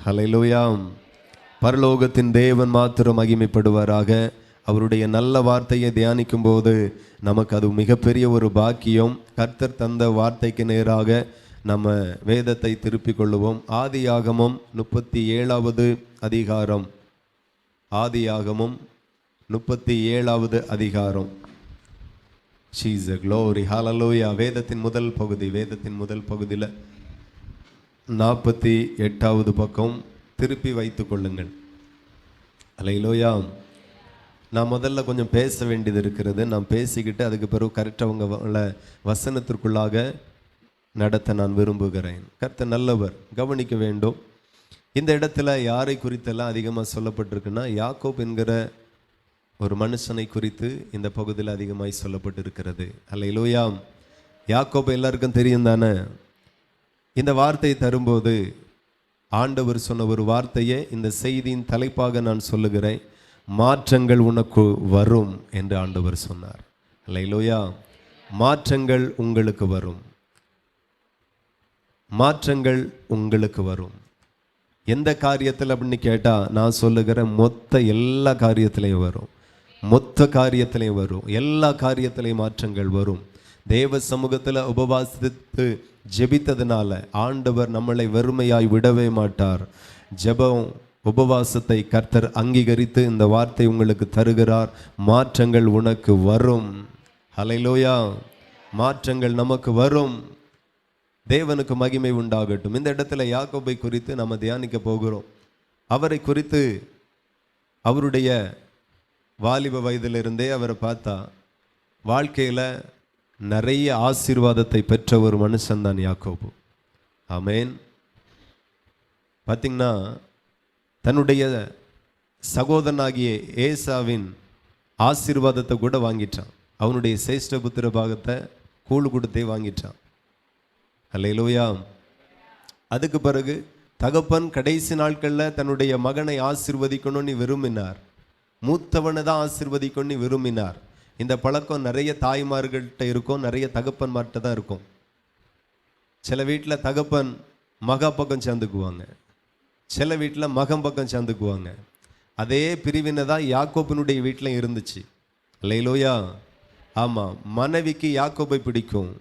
ஹல்லேலூயா. பரலோகத்தின் தேவன் மாத்திரம் மகிமைப்படுவாராக. அவருடைய நல்ல வார்த்தையை தியானிக்கும் போது நமக்கு அது மிகப்பெரிய ஒரு பாக்கியம். கர்த்தர் தந்த வார்த்தைக்கு நேராக நம்ம வேதத்தை திருப்பிக் கொள்ளுவோம். ஆதியாகமம் 37வது அதிகாரம். ஆதியாகமம் 37வது அதிகாரம். Jesus glory hallelujah. வேதத்தின் முதல் பகுதியில் 48வது பக்கம் திருப்பி வைத்துக் கொள்ளுங்கள். ஹல்லேலூயா. நான் முதல்ல கொஞ்சம் பேச வேண்டியது இருக்கிறது. நான் பேசிக்கிட்டு அதுக்கு பிறகு கரெக்டாக வசனத்திற்குள்ளாக நடத்த நான் விரும்புகிறேன். கர்த்தர் நல்லவர், கவனிக்க வேண்டும். இந்த இடத்துல யாரை குறித்தெல்லாம் அதிகமாக சொல்லப்பட்டிருக்குன்னா, யாக்கோப் என்கிற ஒரு மனுஷனை குறித்து இந்த பகுதியில் அதிகமாய் சொல்லப்பட்டிருக்கிறது. ஹல்லேலூயா. யாக்கோப் எல்லாருக்கும் தெரியும் தானே. இந்த வார்த்தையை தரும்போது ஆண்டவர் சொன்ன ஒரு வார்த்தையை இந்த செய்தியின் தலைப்பாக நான் சொல்லுகிறேன். மாற்றங்கள் உனக்கு வரும் என்று ஆண்டவர் சொன்னார். ஹல்லேலூயா. மாற்றங்கள் உங்களுக்கு வரும். மாற்றங்கள் உங்களுக்கு வரும். எந்த காரியத்தில் அப்படின்னு கேட்டால் நான் சொல்லுகிறேன், எல்லா காரியத்திலையும் வரும். காரியத்திலையும் வரும். எல்லா காரியத்திலையும் மாற்றங்கள் வரும். தேவ சமூகத்தில் உபவாசித்து ஜெபித்ததுனால ஆண்டவர் நம்மளை வெறுமையாய் விடவே மாட்டார். ஜெபம் உபவாசத்தை கர்த்தர் அங்கீகரித்து இந்த வார்த்தை உங்களுக்கு தருகிறார். மாற்றங்கள் உனக்கு வரும். ஹல்லேலூயா. மாற்றங்கள் நமக்கு வரும். தேவனுக்கு மகிமை உண்டாகட்டும். இந்த இடத்துல யாக்கோபை குறித்து நம்ம தியானிக்க போகிறோம். அவரை குறித்து அவருடைய வாலிப வயதிலிருந்தே அவரை பார்த்தா வாழ்க்கையில் நிறைய ஆசீர்வாதத்தை பெற்ற ஒரு மனுஷன்தான் யாக்கோபு. ஆமேன். பார்த்தீங்கன்னா தன்னுடைய சகோதரனாகிய ஏசாவின் ஆசீர்வாதத்தை கூட வாங்கிட்டான். அவனுடைய சேஷ்ட புத்திர பாகத்தை கூழ் கொடுத்தே வாங்கிட்டான். ஹல்லேலூயா. அதுக்கு பிறகு தகப்பன் கடைசி நாட்களில் தன்னுடைய மகனை ஆசீர்வதிக்கணும்னு விரும்பினார். மூத்தவனை தான் ஆசீர்வதிக்கணும்னு விரும்பினார். இந்த பழக்கம் நிறைய தாய்மார்கள்ட்ட இருக்கும், நிறைய தகப்பன்மார்கிட்ட தான் இருக்கும். சில வீட்டில் தகப்பன் மகா பக்கம் சேர்ந்துக்குவாங்க, சில வீட்டில் மகன் பக்கம் சேர்ந்துக்குவாங்க. அதே பிரிவினை தான் யாக்கோபினுடைய வீட்டில் இருந்துச்சு. ஹல்லேலூயா. ஆமாம், மனைவிக்கு யாக்கோபை பிடிக்கும்,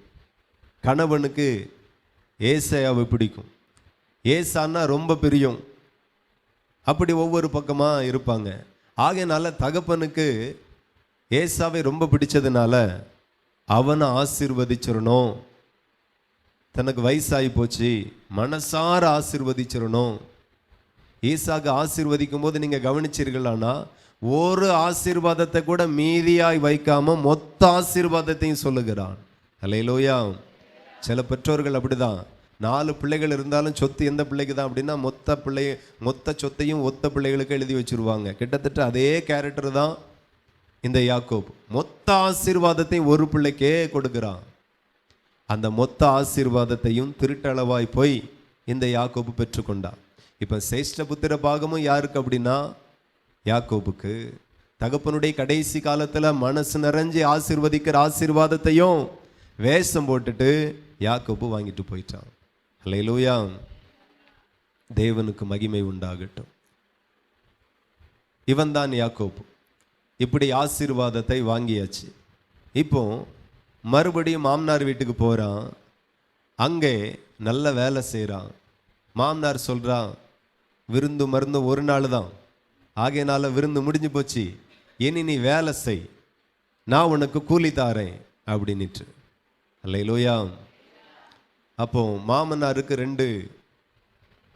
கணவனுக்கு ஏசாயாவை பிடிக்கும். ஏசான்னா ரொம்ப பிரியம். அப்படி ஒவ்வொரு பக்கமாக இருப்பாங்க. ஆகையினால தகப்பனுக்கு ஏசாவை ரொம்ப பிடிச்சதுனால அவனை ஆசீர்வதிச்சிடணும். தனக்கு வயசாகி போச்சு, மனசார ஆசீர்வதிச்சிடணும். ஈசாக்கு ஆசீர்வதிக்கும் போது நீங்கள் கவனிச்சீர்களானா ஒரு ஆசீர்வாதத்தை கூட மீதியாய் வைக்காம மொத்த ஆசீர்வாதத்தையும் சொல்லுகிறான். ஹல்லேலூயா. சில பெற்றோர்கள் அப்படிதான். 4 பிள்ளைகள் இருந்தாலும் சொத்து எந்த பிள்ளைக்கு தான் அப்படின்னா மொத்த சொத்தையும் ஒத்த பிள்ளைகளுக்கு எழுதி வச்சிருவாங்க. கிட்டத்தட்ட அதே கேரக்டர் தான் இந்த யாக்கோப். மொத்த ஆசீர்வாதத்தையும் ஒரு பிள்ளைக்கே கொடுக்கிறான். அந்த மொத்த ஆசீர்வாதத்தையும் திருட்டளவாய் போய் இந்த யாக்கோபு பெற்றுக்கொண்டான். இப்போ சேஷ்ட புத்திர பாகமும் யாருக்கு அப்படின்னா யாக்கோபுக்கு. தகப்பனுடைய கடைசி காலத்தில் மனசு நிறைஞ்சி ஆசீர்வதிக்கிற ஆசீர்வாதத்தையும் வேஷம் போட்டுட்டு யாக்கோபு வாங்கிட்டு போயிட்டான். ஹல்லேலூயா. தேவனுக்கு மகிமை உண்டாகட்டும். இவன் தான் யாக்கோபு. இப்படி ஆசீர்வாதத்தை வாங்கியாச்சு. இப்போ மறுபடியும் மாமனார் வீட்டுக்கு போகிறான். அங்கே நல்ல வேலை செய்கிறான். மாமனார் சொல்கிறான், விருந்து மருந்து ஒரு நாள் தான், ஆகையினால விருந்து முடிஞ்சு போச்சு, இனி நீ வேலை செய், நான் உனக்கு கூலி தாரேன் அப்படின்னுட்டு. ஹல்லேலூயா. அப்போ மாமனாருக்கு 2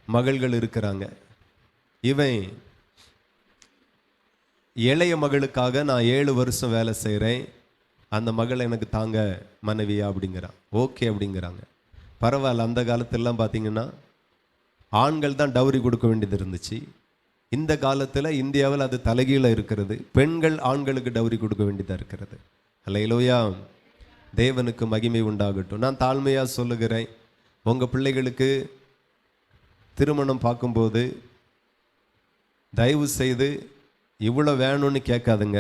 மகள்கள் இருக்கிறாங்க. இவன் இளைய மகளுக்காக நான் 7 வருஷம் வேலை செய்கிறேன், அந்த மகள் எனக்கு தாங்க மனைவியா அப்படிங்கிறான். ஓகே அப்படிங்கிறாங்க. பரவாயில்ல. அந்த காலத்திலலாம் பார்த்தீங்கன்னா ஆண்கள் தான் டவுரி கொடுக்க வேண்டியது இருந்துச்சு. இந்த காலத்தில் இந்தியாவில் அது தலைகீழ இருக்கிறது. பெண்கள் ஆண்களுக்கு டவுரி கொடுக்க வேண்டியதாக இருக்கிறது. ஹல்லேலூயா. தேவனுக்கு மகிமை உண்டாகட்டும். நான் தாழ்மையாக சொல்லுகிறேன், உங்கள் பிள்ளைகளுக்கு திருமணம் பார்க்கும்போது தயவு செய்து இவ்வளோ வேணும்னு கேட்காதுங்க,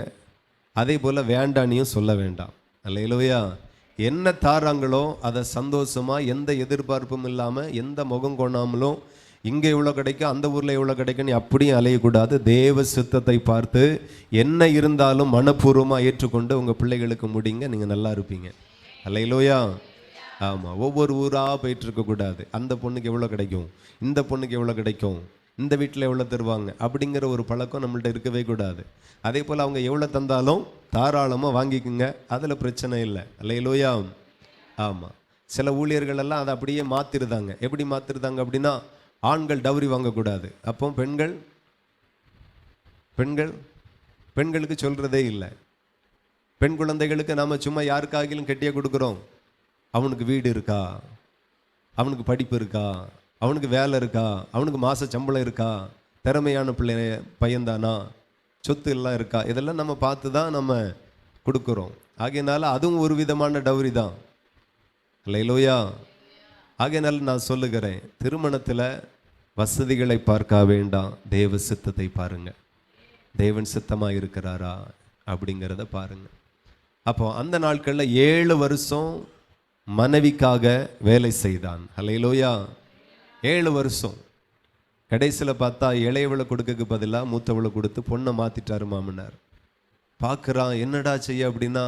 அதே போல் வேண்டானியும் சொல்ல வேண்டாம். ஹல்லேலூயா. என்ன தாராங்களோ அதை சந்தோஷமாக எந்த எதிர்பார்ப்பும் இல்லாமல் எந்த முகம் கொண்டாமலும் இங்கே எவ்வளோ கிடைக்கும், அந்த ஊரில் எவ்வளோ கிடைக்கும், நீ அப்படியும் அலையக்கூடாது. தேவ சித்தத்தை பார்த்து என்ன இருந்தாலும் மனப்பூர்வமாக ஏற்றுக்கொண்டு உங்கள் பிள்ளைகளுக்கு முடிங்க, நீங்கள் நல்லா இருப்பீங்க. அல்லேலூயா. ஆமாம், ஒவ்வொரு ஊராக போயிட்டு இருக்கக்கூடாது. அந்த பொண்ணுக்கு எவ்வளோ கிடைக்கும், இந்த பொண்ணுக்கு எவ்வளோ கிடைக்கும், இந்த வீட்டில் எவ்வளோ தருவாங்க அப்படிங்கிற ஒரு பழக்கம் நம்மள்ட்ட இருக்கவே கூடாது. அதே போல் அவங்க எவ்வளோ தந்தாலும் தாராளமாக வாங்கிக்குங்க, அதில் பிரச்சனை இல்லை. அல்லேலூயா. ஆமாம், சில ஊழியர்கள் எல்லாம் அதை அப்படியே மாற்றிருந்தாங்க. எப்படி மாற்றிருந்தாங்க அப்படின்னா, ஆண்கள் டவுரி வாங்கக்கூடாது, அப்போ பெண்களுக்கு சொல்கிறதே இல்லை. பெண் குழந்தைகளுக்கு நாம் சும்மா யாருக்காகிலும் கெட்டியாக கொடுக்குறோம். அவனுக்கு வீடு இருக்கா, அவனுக்கு படிப்பு இருக்கா, அவனுக்கு வேலை இருக்கா, அவனுக்கு மாத சம்பளம் இருக்கா, திறமையான பையன்தானா, சொத்து எல்லாம் இருக்கா, இதெல்லாம் நம்ம பார்த்து தான் நம்ம கொடுக்குறோம். ஆகையினால அதுவும் ஒரு விதமான டவுரி தான். அல்லேலூயா. ஆகையினால நான் சொல்லுகிறேன், திருமணத்தில் வசதிகளை பார்க்க வேண்டாம், தேவ சித்தத்தை பாருங்க. தேவன் சித்தமாக இருக்கிறாரா அப்படிங்கிறத பாருங்க. அப்போ அந்த நாட்களில் 7 வருஷம் மனைவிக்காக வேலை செய்தான். அல்லேலூயா. 7 வருஷம். கடைசியில் பார்த்தா இளையவளை கொடுக்கறதுக்கு பதிலாக மூத்தவளை கொடுத்து பொண்ணை மாற்றிட்டாரு மாமனார். பார்க்குறான், என்னடா செய்ய அப்படின்னா,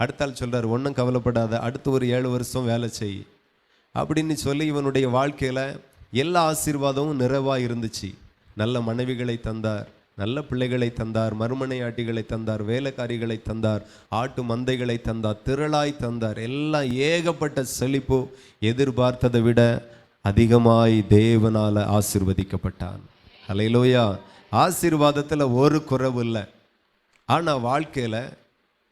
அடுத்தாள் சொல்கிறார், ஒன்றும் கவலைப்படாத, அடுத்து ஒரு 7 வருஷம் வேலை செய் அப்படின்னு சொல்லி இவனுடைய வாழ்க்கையில் எல்லா ஆசீர்வாதமும் நிறைவாக இருந்துச்சு. நல்ல மனைவிகளை தந்தார், நல்ல பிள்ளைகளை தந்தார், மறுமனையாட்டிகளை தந்தார், வேலைக்காரிகளை தந்தார், ஆட்டு மந்தைகளை தந்தார், திரளாய் தந்தார். எல்லாம் ஏகப்பட்ட செழிப்பு. எதிர்பார்த்ததை விட அதிகமாய் தேவனால் ஆசீர்வதிக்கப்பட்டான். அல்லேலூயா. ஆசீர்வாதத்தில் ஒரு குறைவு இல்லை. ஆனால் வாழ்க்கையில்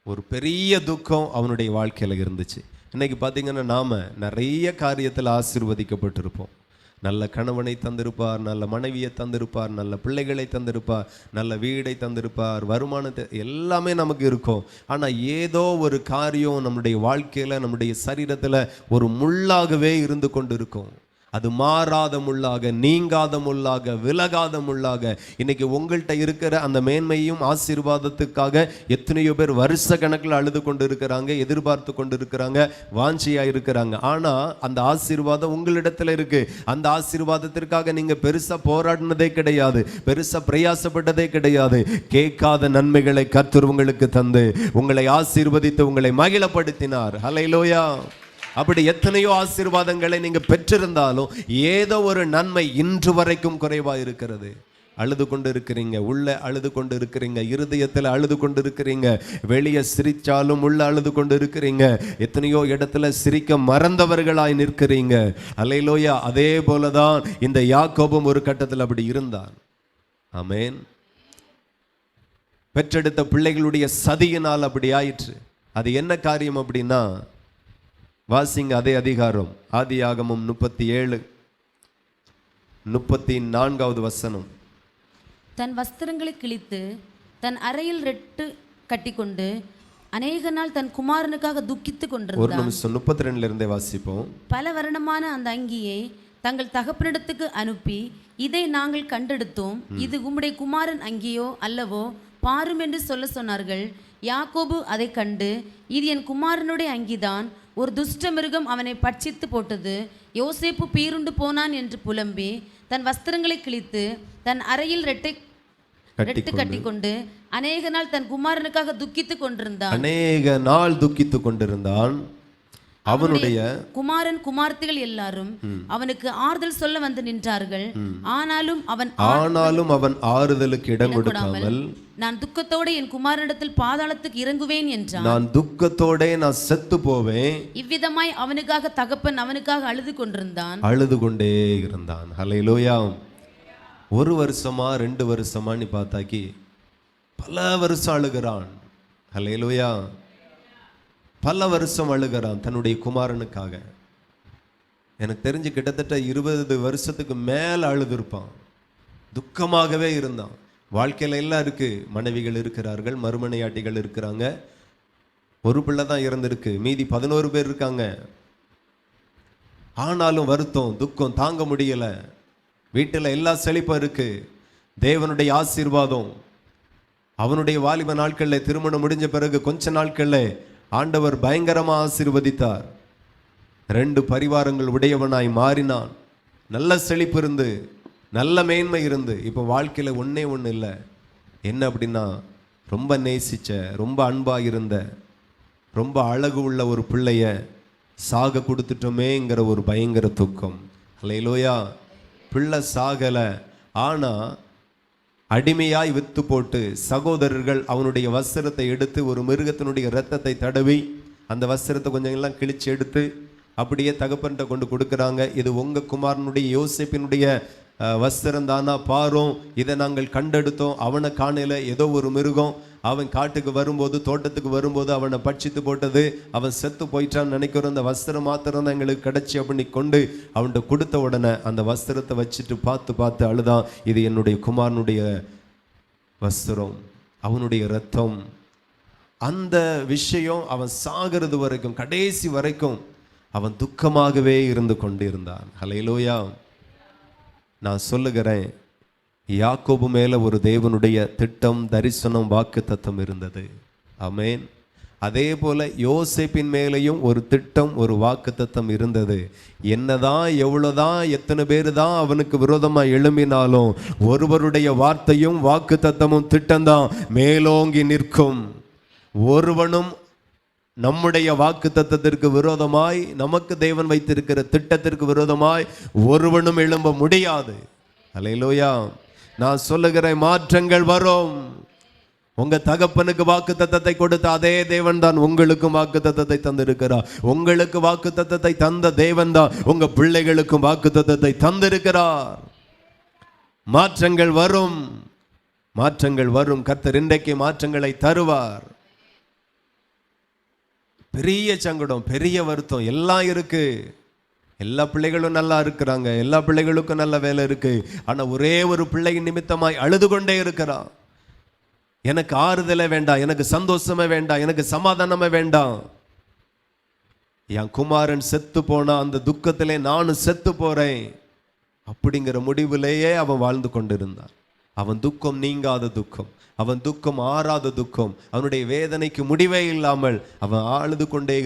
ஒரு பெரிய துக்கம் அவனுடைய வாழ்க்கையில் இருந்துச்சு. இன்னைக்கு பார்த்தீங்கன்னா நாம் நிறைய காரியத்தில் ஆசீர்வதிக்கப்பட்டிருப்போம். நல்ல கணவனை தந்திருப்பார், நல்ல மனைவியை தந்திருப்பார், நல்ல பிள்ளைகளை தந்திருப்பார், நல்ல வீடை தந்திருப்பார், வருமானத்தை எல்லாமே நமக்கு இருக்கும். ஆனால் ஏதோ ஒரு காரியம் நம்முடைய வாழ்க்கையில், நம்முடைய சரீரத்தில் ஒரு முள்ளாகவே இருந்து கொண்டு இருக்கும். அது மாறாத முள்ளாக, நீங்காத முள்ளாக, விலகாத முள்ளாக. இன்னைக்கு உங்கள்கிட்ட இருக்கிற அந்த மேன்மையும் ஆசீர்வாதத்துக்காக எத்தனையோ பேர் வருஷ கணக்கில் அழுது கொண்டு இருக்கிறாங்க, எதிர்பார்த்து கொண்டு இருக்கிறாங்க, வாஞ்சியா இருக்கிறாங்க. ஆனால் அந்த ஆசீர்வாதம் உங்களிடத்துல இருக்கு. அந்த ஆசீர்வாதத்திற்காக நீங்க பெருசா போராடினதே கிடையாது, பெருசா பிரயாசப்பட்டதே கிடையாது. கேட்காத நன்மைகளை கர்த்தர் உங்களுக்கு தந்து உங்களை ஆசீர்வதித்து உங்களை மகிழப்படுத்தினார். ஹல்லேலூயா. அப்படி எத்தனையோ ஆசீர்வாதங்களை நீங்க பெற்றிருந்தாலும் ஏதோ ஒரு நன்மை இன்று வரைக்கும் குறைவா இருக்கிறது. அழுது கொண்டு இருக்கிறீங்க, உள்ள அழுது கொண்டு இருக்கிறீங்க, இருதயத்தில் அழுது கொண்டு இருக்கிறீங்க, வெளியே சிரிச்சாலும் உள்ள அழுது கொண்டு இருக்கிறீங்க, எத்தனையோ இடத்துல சிரிக்க மறந்தவர்களாய் நிற்கிறீங்க. அல்லேலூயா. அதே போலதான் இந்த யாக்கோபும் ஒரு கட்டத்தில் அப்படி இருந்தான். ஆமென். பெற்றெடுத்த பிள்ளைகளுடைய சதியினால் அப்படி ஆயிற்று. அது என்ன காரியம் அப்படின்னா, வாசிங்க அதே அதிகாரம், ஆதியாகமம் 37:34 வசனம். தன் வஸ்திரங்களை கிழித்து தன் அறையில் ரெட்டு கட்டிக்கொண்டு அநேக நாள் தன் குமாரனுக்காக துக்கித்து கொண்டிருந்தான். ஒரு நிமிஷம் 32 இருந்தே வாசிப்போம். பல வருணமான அந்த அங்கியை தங்கள் தகப்பனிடத்துக்கு அனுப்பி, இதை நாங்கள் கண்டெடுத்தோம், இது உம்முடைய குமாரன் அங்கியோ அல்லவோ, பாரும் என்று சொல்ல சொன்னார்கள். யாக்கோபு அதை கண்டு, இது என் குமாரனுடைய அங்கிதான், ஒரு துஷ்ட மிருகம் அவனை பட்சித்து போட்டது, யோசேப்பு பீருண்டு போனான் என்று புலம்பி தன் வஸ்திரங்களை கிழித்து தன் அறையில் ரெட்டு கட்டிக்கொண்டு அநேக நாள் தன் குமாரனுக்காக துக்கித்து கொண்டிருந்தான். அவனுடைய குமாரன் குமார்த்திகள் எல்லாரும் அவனுக்கு ஆறுதல் சொல்ல வந்து நின்றார்கள். ஆனாலும் அவன் ஆறுதலுக்கு இடம் கொடுக்காமல், நான் துக்கத்தோட என் குமாரனிடத்தில் பாதாளத்துக்கு இறங்குவேன் என்றான். நான் துக்கத்தோட நான் செத்து போவேன். இவ்விதமாய் அவனுக்காக தகப்பன் அவனுக்காக அழுது கொண்டே இருந்தான். ஹல்லேலூயா. 1 வருஷமா 2 வருஷமா நீ பார்த்தாக்கி பல வருஷம் அழுகிறான். ஹல்லேலூயா. பல வருஷம் அழுகிறான் தன்னுடைய குமாரனுக்காக. எனக்கு தெரிஞ்சு கிட்டத்தட்ட 20 வருஷத்துக்கு மேல அழுதுருப்பான். துக்கமாகவே இருந்தான். வாழ்க்கையில எல்லாம் இருக்கு, மனைவிகள் இருக்கிறார்கள், மறுமனையாட்டிகள் இருக்கிறாங்க, ஒரு பிள்ளை தான் இறந்திருக்கு, மீதி 11 பேர் இருக்காங்க. ஆனாலும் வருத்தம், துக்கம் தாங்க முடியல. வீட்டில் எல்லா செழிப்பும் இருக்கு, தேவனுடைய ஆசீர்வாதம். அவனுடைய வாலிப நாட்களில் திருமணம் முடிஞ்ச பிறகு கொஞ்ச நாட்களில் ஆண்டவர் பயங்கரமா ஆசீர்வதித்தார். 2 பரிவாரங்கள் உடையவனாய் மாறினான். நல்ல செழிப்பு இருந்து நல்ல மேன்மை இருந்து இப்போ வாழ்க்கையில் ஒன்றே ஒன்று இல்லை. என்ன அப்படின்னா, ரொம்ப நேசிச்ச, ரொம்ப அன்பாக இருந்த, ரொம்ப அழகு உள்ள ஒரு பிள்ளைய சாக கொடுத்துட்டோமேங்கிற ஒரு பயங்கர துக்கம். அல்லேலூயா. பிள்ளை சாகலை, ஆனால் அடிமையாய் வித்து போட்டு சகோதரர்கள் அவனுடைய வஸ்திரத்தை எடுத்து ஒரு மிருகத்தினுடைய இரத்தத்தை தடவி அந்த வஸ்திரத்தை கொஞ்சம் எல்லாம் கிழிச்சு எடுத்து அப்படியே தகப்பன்கிட்ட கொண்டு கொடுக்குறாங்க. இது உங்கள் குமாரனுடைய யோசேப்பினுடைய வஸ்திரம் தானா பாரும், இதை நாங்கள் கண்டெடுத்தோம். அவனை காணையில் ஏதோ ஒரு மிருகம் அவன் காட்டுக்கு வரும்போது, தோட்டத்துக்கு வரும்போது அவனை பட்சித்து போட்டது, அவன் செத்து போயிட்டான்னு நினைக்கிறோம். அந்த வஸ்திரம் மாத்திரம் தான் எங்களுக்கு கிடைச்சி அப்படின்னு கொண்டு அவன்கிட்ட கொடுத்த உடனே அந்த வஸ்திரத்தை வச்சுட்டு பார்த்து அழுதான். இது என்னுடைய குமாரனுடைய வஸ்திரம், அவனுடைய இரத்தம். அந்த விஷயம் அவன் சாகிறது வரைக்கும், கடைசி வரைக்கும் அவன் துக்கமாகவே இருந்து கொண்டிருந்தான். ஹல்லேலூயா. நான் சொல்லுகிறேன், யாக்கோபு மேலே ஒரு தேவனுடைய திட்டம், தரிசனம், வாக்கு தத்தம் இருந்தது. ஆமென். அதே போல யோசேப்பின் மேலேயும் ஒரு திட்டம், ஒரு வாக்கு தத்தம் இருந்தது. என்னதான் எவ்வளோதான் எத்தனை பேர் தான் அவனுக்கு விரோதமாக எழும்பினாலும் ஒருவருடைய வார்த்தையும் வாக்கு தத்தமும் திட்டம்தான் மேலோங்கி நிற்கும். ஒருவனும் நம்முடைய வாக்கு தத்தத்திற்கு விரோதமாய், நமக்கு தேவன் வைத்திருக்கிற திட்டத்திற்கு விரோதமாய் ஒருவனும் எழும்ப முடியாது. அல்லேலூயா. நான் சொல்லுகிறேன், மாற்றங்கள் வரும். உங்க தகப்பனுக்கு வாக்கு தத்தத்தை கொடுத்த அதே தேவன் தான் உங்களுக்கும் வாக்கு தத்தத்தை தந்திருக்கிறார். உங்களுக்கு வாக்கு தத்தத்தை தந்த தேவன் தான் உங்க பிள்ளைகளுக்கும் வாக்கு தத்தத்தை தந்திருக்கிறார். மாற்றங்கள் வரும், மாற்றங்கள் வரும். கர்த்தர் இன்றைக்கு மாற்றங்களை தருவார். பெரிய சங்கடம், பெரிய வருத்தம் எல்லாம் இருக்கு. எல்லா பிள்ளைகளும் நல்லா இருக்கிறாங்க, எல்லா பிள்ளைகளுக்கும் நல்ல வேலை இருக்கு. ஆனா ஒரே ஒரு பிள்ளை நிமித்தமாய் அழுது கொண்டே இருக்கிறான். எனக்கு ஆறுதலே வேண்டாம், எனக்கு சந்தோஷமே வேண்டாம், எனக்கு சமாதானமே வேண்டாம். என் குமாரன் செத்து போனா அந்த துக்கத்திலே நானும் செத்து போறேன் அப்படிங்கிற முடிவிலேயே அவன் வாழ்ந்து கொண்டிருந்தான். அவன் துக்கம் நீங்காத துக்கம், அவன் துக்கம் ஆறாத துக்கம், அவனுடைய வேதனைக்கு முடிவே இல்லாமல் அவன் அழுது கொண்டே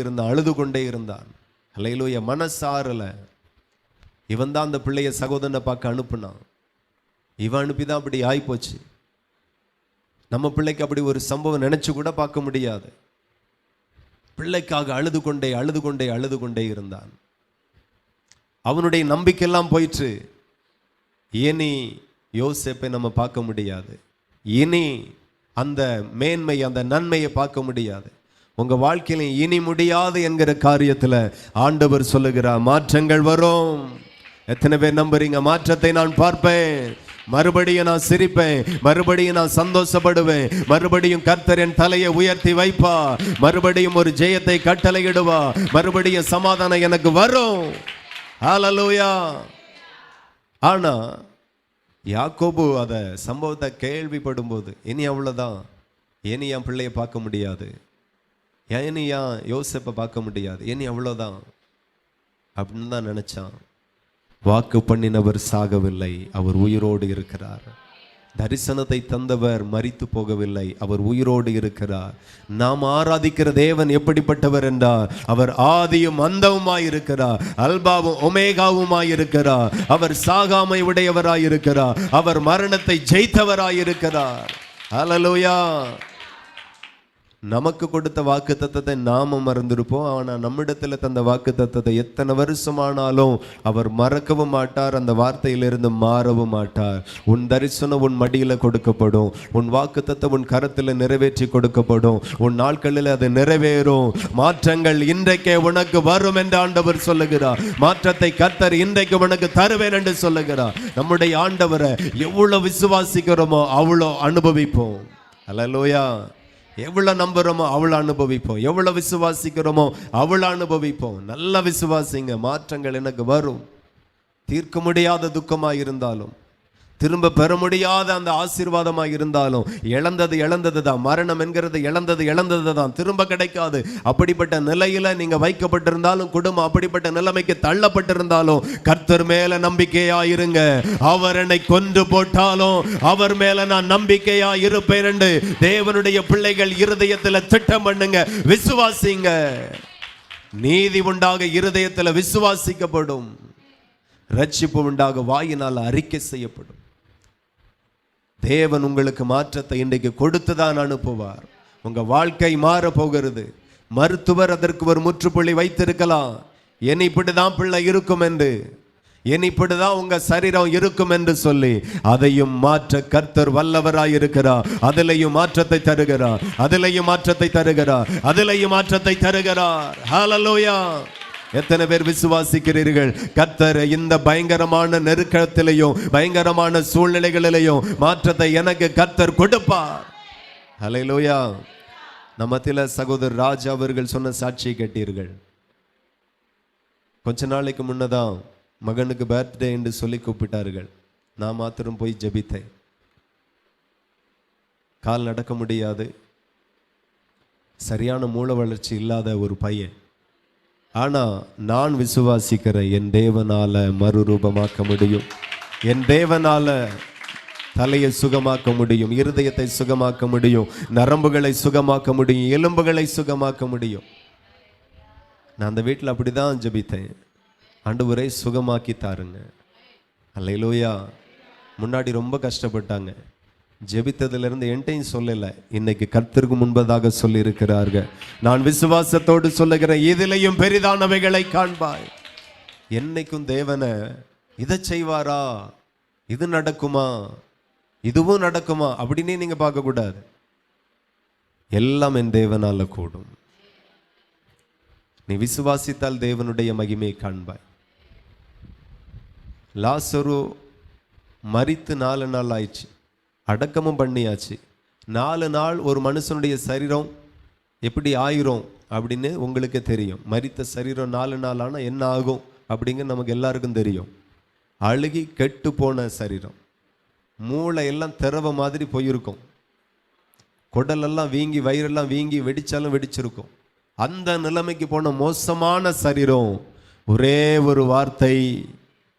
இருந்தான். அல்லேலூயா. மனசாரல. இவன் தான் அந்த பிள்ளைய சகோதரனை பார்க்க அனுப்புனான். இவன் அனுப்பிதான் அப்படி ஆயிப்போச்சு. நம்ம பிள்ளைக்கு அப்படி ஒரு சம்பவம் நினைச்சு கூட பார்க்க முடியாது. பிள்ளைக்காக அழுது கொண்டே இருந்தான். அவனுடைய நம்பிக்கையெல்லாம் போயிற்று. இனி யோசேப்பை நம்ம பார்க்க முடியாது, இனி அந்த மேன்மை, அந்த நன்மையை பார்க்க முடியாது. உங்க வாழ்க்கையில இனி முடியாது என்கிற காரியத்துல ஆண்டவர் சொல்லுகிறார், மாற்றங்கள் வரும். எத்தனை பேர் நம்புறீங்க? மாற்றத்தை நான் பார்ப்பேன், மறுபடியும் நான் சிரிப்பேன், மறுபடியும் நான் சந்தோஷப்படுவேன், மறுபடியும் கர்த்தர் என் தலையை உயர்த்தி வைப்பா, மறுபடியும் ஒரு ஜெயத்தை கட்டளையிடுவா, மறுபடியும் சமாதானம் எனக்கு வரும். ஹல்லேலூயா. ஆனா யாக்கோபு அத சம்பவத்தை கேள்விப்படும் போது, இனி அவ்வளவுதான், இனி என் பிள்ளைய பார்க்க முடியாது, இனி என் யோசேப்பை பார்க்க முடியாது, இனி அவ்வளவுதான் அப்படின்னு தான் நினைச்சான். வாக்கு பண்ணினவர் சாகவில்லை, அவர் உயிரோடு இருக்கிறார். தரிசனத்தை தந்தவர் மரித்து போகவில்லை, அவர் உயிரோடு இருக்கிறார். நாம் ஆராதிக்கிற தேவன் எப்படிப்பட்டவர் என்றால், அவர் ஆதியும் அந்தவுமாய் இருக்கிறார், அல்பாவும் ஒமேகாவுமாய் இருக்கிறார். அவர் சாகாமை உடையவராய் இருக்கிறார், அவர் மரணத்தை ஜெயித்தவராய் இருக்கிறார். ஹல்லேலூயா. நமக்கு கொடுத்த வாக்கு தத்தத்தை நாம மறந்திருப்போம். ஆனா நம்மிடத்துல தந்த வாக்கு தத்தத்தை எத்தனை வருஷமானாலும் அவர் மறக்கவும் மாட்டார், அந்த வார்த்தையிலிருந்து மாறவும் மாட்டார். உன் தரிசனம் உன் மடியில கொடுக்கப்படும், உன் வாக்கு தத்தம் உன் கரத்தில் நிறைவேற்றி கொடுக்கப்படும், உன் நாட்களில் அது நிறைவேறும். மாற்றங்கள் இன்றைக்கே உனக்கு வரும் என்று ஆண்டவர் சொல்லுகிறார். மாற்றத்தை கர்த்தர் இன்றைக்கு உனக்கு தருவேன் என்று சொல்லுகிறார். நம்முடைய ஆண்டவரை எவ்வளவு விசுவாசிக்கிறோமோ அவ்வளோ அனுபவிப்போம். அல்லேலூயா. எவ்வளவு நம்புறோமோ அவ்வளவு அனுபவிப்போம், எவ்வளவு விசுவாசிக்கிறோமோ அவ்வளவு அனுபவிப்போம். நல்ல விசுவாசிங்க, மாற்றங்கள் எனக்கு வரும். தீர்க்க முடியாத துக்கமாக இருந்தாலும், திரும்ப பெற முடியாத அந்த ஆசீர்வாதமாக இருந்தாலும், இழந்தது தான், மரணம் என்கிறது இழந்தது தான், திரும்ப கிடைக்காது. அப்படிப்பட்ட நிலையில நீங்க வைக்கப்பட்டிருந்தாலும், குடும்பம் அப்படிப்பட்ட நிலைமைக்கு தள்ளப்பட்டிருந்தாலும், கர்த்தர் மேல நம்பிக்கையா இருங்க. அவர் என்னை கொன்று போட்டாலும் அவர் மேல நான் நம்பிக்கையா இருப்பேன் என்று தேவனுடைய பிள்ளைகள் இருதயத்தில் திட்டம் பண்ணுங்க, விசுவாசிங்க. நீதி உண்டாக இருதயத்தில் விசுவாசிக்கப்படும். ரட்சிப்பு உண்டாக வாயினால் அறிக்கை செய்யப்படும். தேவன் உங்களுக்கு மாற்றத்தை இன்றைக்கு கொடுத்துதான் அனுப்புவார். உங்க வாழ்க்கை மாற போகிறது. மருத்துவர் அதற்கு ஒரு முற்றுப்புள்ளி வைத்திருக்கலாம். இனி இப்படிதான் பிள்ளை இருக்கும் என்று, இனி இப்படிதான் உங்க சரீரம் இருக்கும் என்று சொல்லி அதையும் மாற்ற கர்த்தர் வல்லவராய் இருக்கிறார். அதிலையும் மாற்றத்தை தருகிறார், அதிலையும் மாற்றத்தை தருகிறார், அதிலையும் மாற்றத்தை தருகிறார். ஹல்லேலூயா! எத்தனை பேர் விசுவாசிக்கிறீர்கள்? கர்த்தர் இந்த பயங்கரமான நெருக்கத்திலையும் பயங்கரமான சூழ்நிலைகளிலையும் மாற்றத்தை எனக்கு கர்த்தர் கொடுப்பார். ஹல்லேலூயா! நம்மத்தில சகோதரர் ராஜா அவர்கள் சொன்ன சாட்சியை கேட்டீர்கள். கொஞ்ச நாளைக்கு முன்னதான் மகனுக்கு பர்த்டே என்று சொல்லி கூப்பிட்டார்கள். நான் மாத்திரம் போய் ஜெபித்தேன். கால் நடக்க முடியாது, சரியான மூல வளர்ச்சி இல்லாத ஒரு பையன். ஆனா நான் விசுவாசிக்கிற என் தேவனால மறுரூபமாக்க முடியும். என் தேவனால தலையை சுகமாக்க முடியும், இருதயத்தை சுகமாக்க முடியும், நரம்புகளை சுகமாக்க முடியும், எலும்புகளை சுகமாக்க முடியும். நான் அந்த வீட்டில் அப்படிதான் ஜெபித்தேன். ஆண்டவரே சுகமாக்கி தாருங்க. அல்லேலூயா! முன்னாடி ரொம்ப கஷ்டப்பட்டாங்க. ஜெபித்ததிலிருந்து என்கிட்டையும் சொல்லலை, இன்னைக்கு கர்த்தருக்கு முன்பதாக சொல்லி இருக்கிறார்கள். நான் விசுவாசத்தோடு சொல்லுகிறேன், இதிலையும் பெரிதானவைகளை காண்பாய். என்னைக்கும் தேவனை இதை செய்வாரா, இது நடக்குமா, இதுவும் நடக்குமா அப்படின்னே நீங்க பார்க்க கூடாது. எல்லாம் என் தேவனால கூடும். நீ விசுவாசித்தால் தேவனுடைய மகிமையை காண்பாய். லாசரு மரித்து 4 நாள் ஆயிடுச்சு, அடக்கமும் பண்ணியாச்சு. 4 நாள் ஒரு மனுஷனுடைய சரீரம் எப்படி ஆயிரும் அப்படின்னு உங்களுக்கு தெரியும். மரித்த சரீரம் 4 நாள் ஆனால் என்ன ஆகும் அப்படிங்க நமக்கு எல்லாருக்கும் தெரியும். அழுகி கெட்டு போன சரீரம், மூளை எல்லாம் திரவ மாதிரி போயிருக்கும், குடலெல்லாம் வீங்கி வயிறெல்லாம் வீங்கி வெடிச்சாலும் வெடிச்சிருக்கும். அந்த நிலைமைக்கு போன மோசமான சரீரம், ஒரே ஒரு வார்த்தை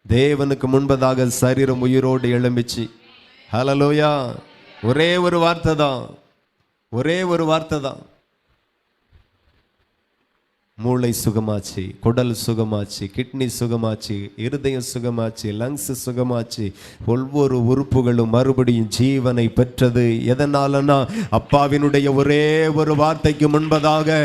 தேவனுக்கு முன்பதாக சரீரம் உயிரோடு எழும்பிச்சு. ஹல்லேலூயா! ஒரே ஒரு வார்த்தை தான், ஒரே ஒரு வார்த்தை தான். மூளை சுகமாச்சு, குடல் சுகமாச்சு, கிட்னி சுகமாச்சு, இருதயம் சுகமாச்சு, லங்ஸ் சுகமாச்சு. ஒவ்வொரு உறுப்புகளும் மறுபடியும் ஜீவனை பெற்றது. எதனாலனா அப்பாவினுடைய ஒரே ஒரு வார்த்தைக்கு முன்பதாக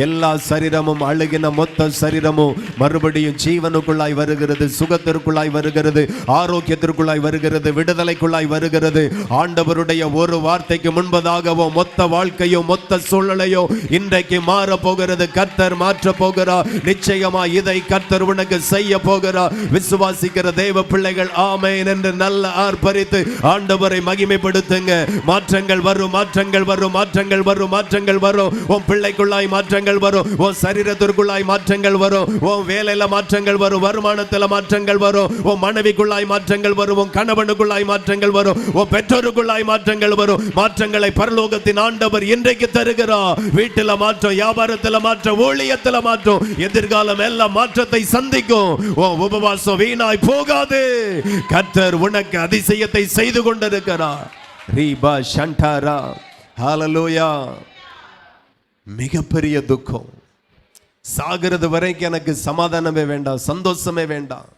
எல்லா சரீரமும், அழுகின மொத்த சரீரமும் மறுபடியும் ஜீவனுக்குள்ளாய் வருகிறது, சுகத்திற்குள்ளாய் வருகிறது, ஆரோக்கியத்திற்குள்ளாய் வருகிறது, விடுதலைக்குள்ளாய் வருகிறது. ஆண்டவருடைய ஒரு வார்த்தைக்கு முன்பதாகவோ மொத்த வாழ்க்கையோ மொத்த சூழ்நிலையோ இன்றைக்கு மாற போகிறது. கர்த்தர் போகிறார். நிச்சயமா இதை கர்த்தர் உனக்கு செய்ய போகிறார். விசுவாசிக்கிற தேவ பிள்ளைகள் ஆமென் என்று நல்ல ஆர்ப்பரித்து ஆண்டவரை மகிமைப்படுத்துங்க. மாற்றங்கள் வரும், மாற்றங்கள் வரும், மாற்றங்கள் வரும், மாற்றங்கள் வரும். உன் பிள்ளைக்குள்ளாய் மாற்றங்கள் வரும், உன் சரீரத்திற்குள்ளாய் மாற்றங்கள் வரும், உன் வேலையில மாற்றங்கள் வரும், வருமானத்தில் மாற்றங்கள் வரும், உன் மனைவிக்குள்ளாய் மாற்றங்கள் வரும், உன் கணவனுக்குள்ளாய் மாற்றங்கள் வரும், உன் பெற்றோருக்குள்ளாய் மாற்றங்கள் வரும். மாற்றங்களை பரலோகத்தின் ஆண்டவர் இன்றைக்கு தருகிறார். வீட்டில் மாற்றம், வியாபாரத்தில் மாற்றம், ஊழியத்தில் மாற்றம், எதிர்காலம் எல்லாம் மாற்றத்தை சந்திக்கும். உபவாசம் வீணாய் போகாது. கர்த்தர் உனக்கு அதிசயத்தை செய்து கொண்டிருக்கிறார். ரீபா ஷண்டாரா. ஹல்லேலூயா! மிகப்பெரிய துக்கம். சாகிறது வரைக்கும் எனக்கு சமாதானமே வேண்டாம், சந்தோஷமே வேண்டாம்.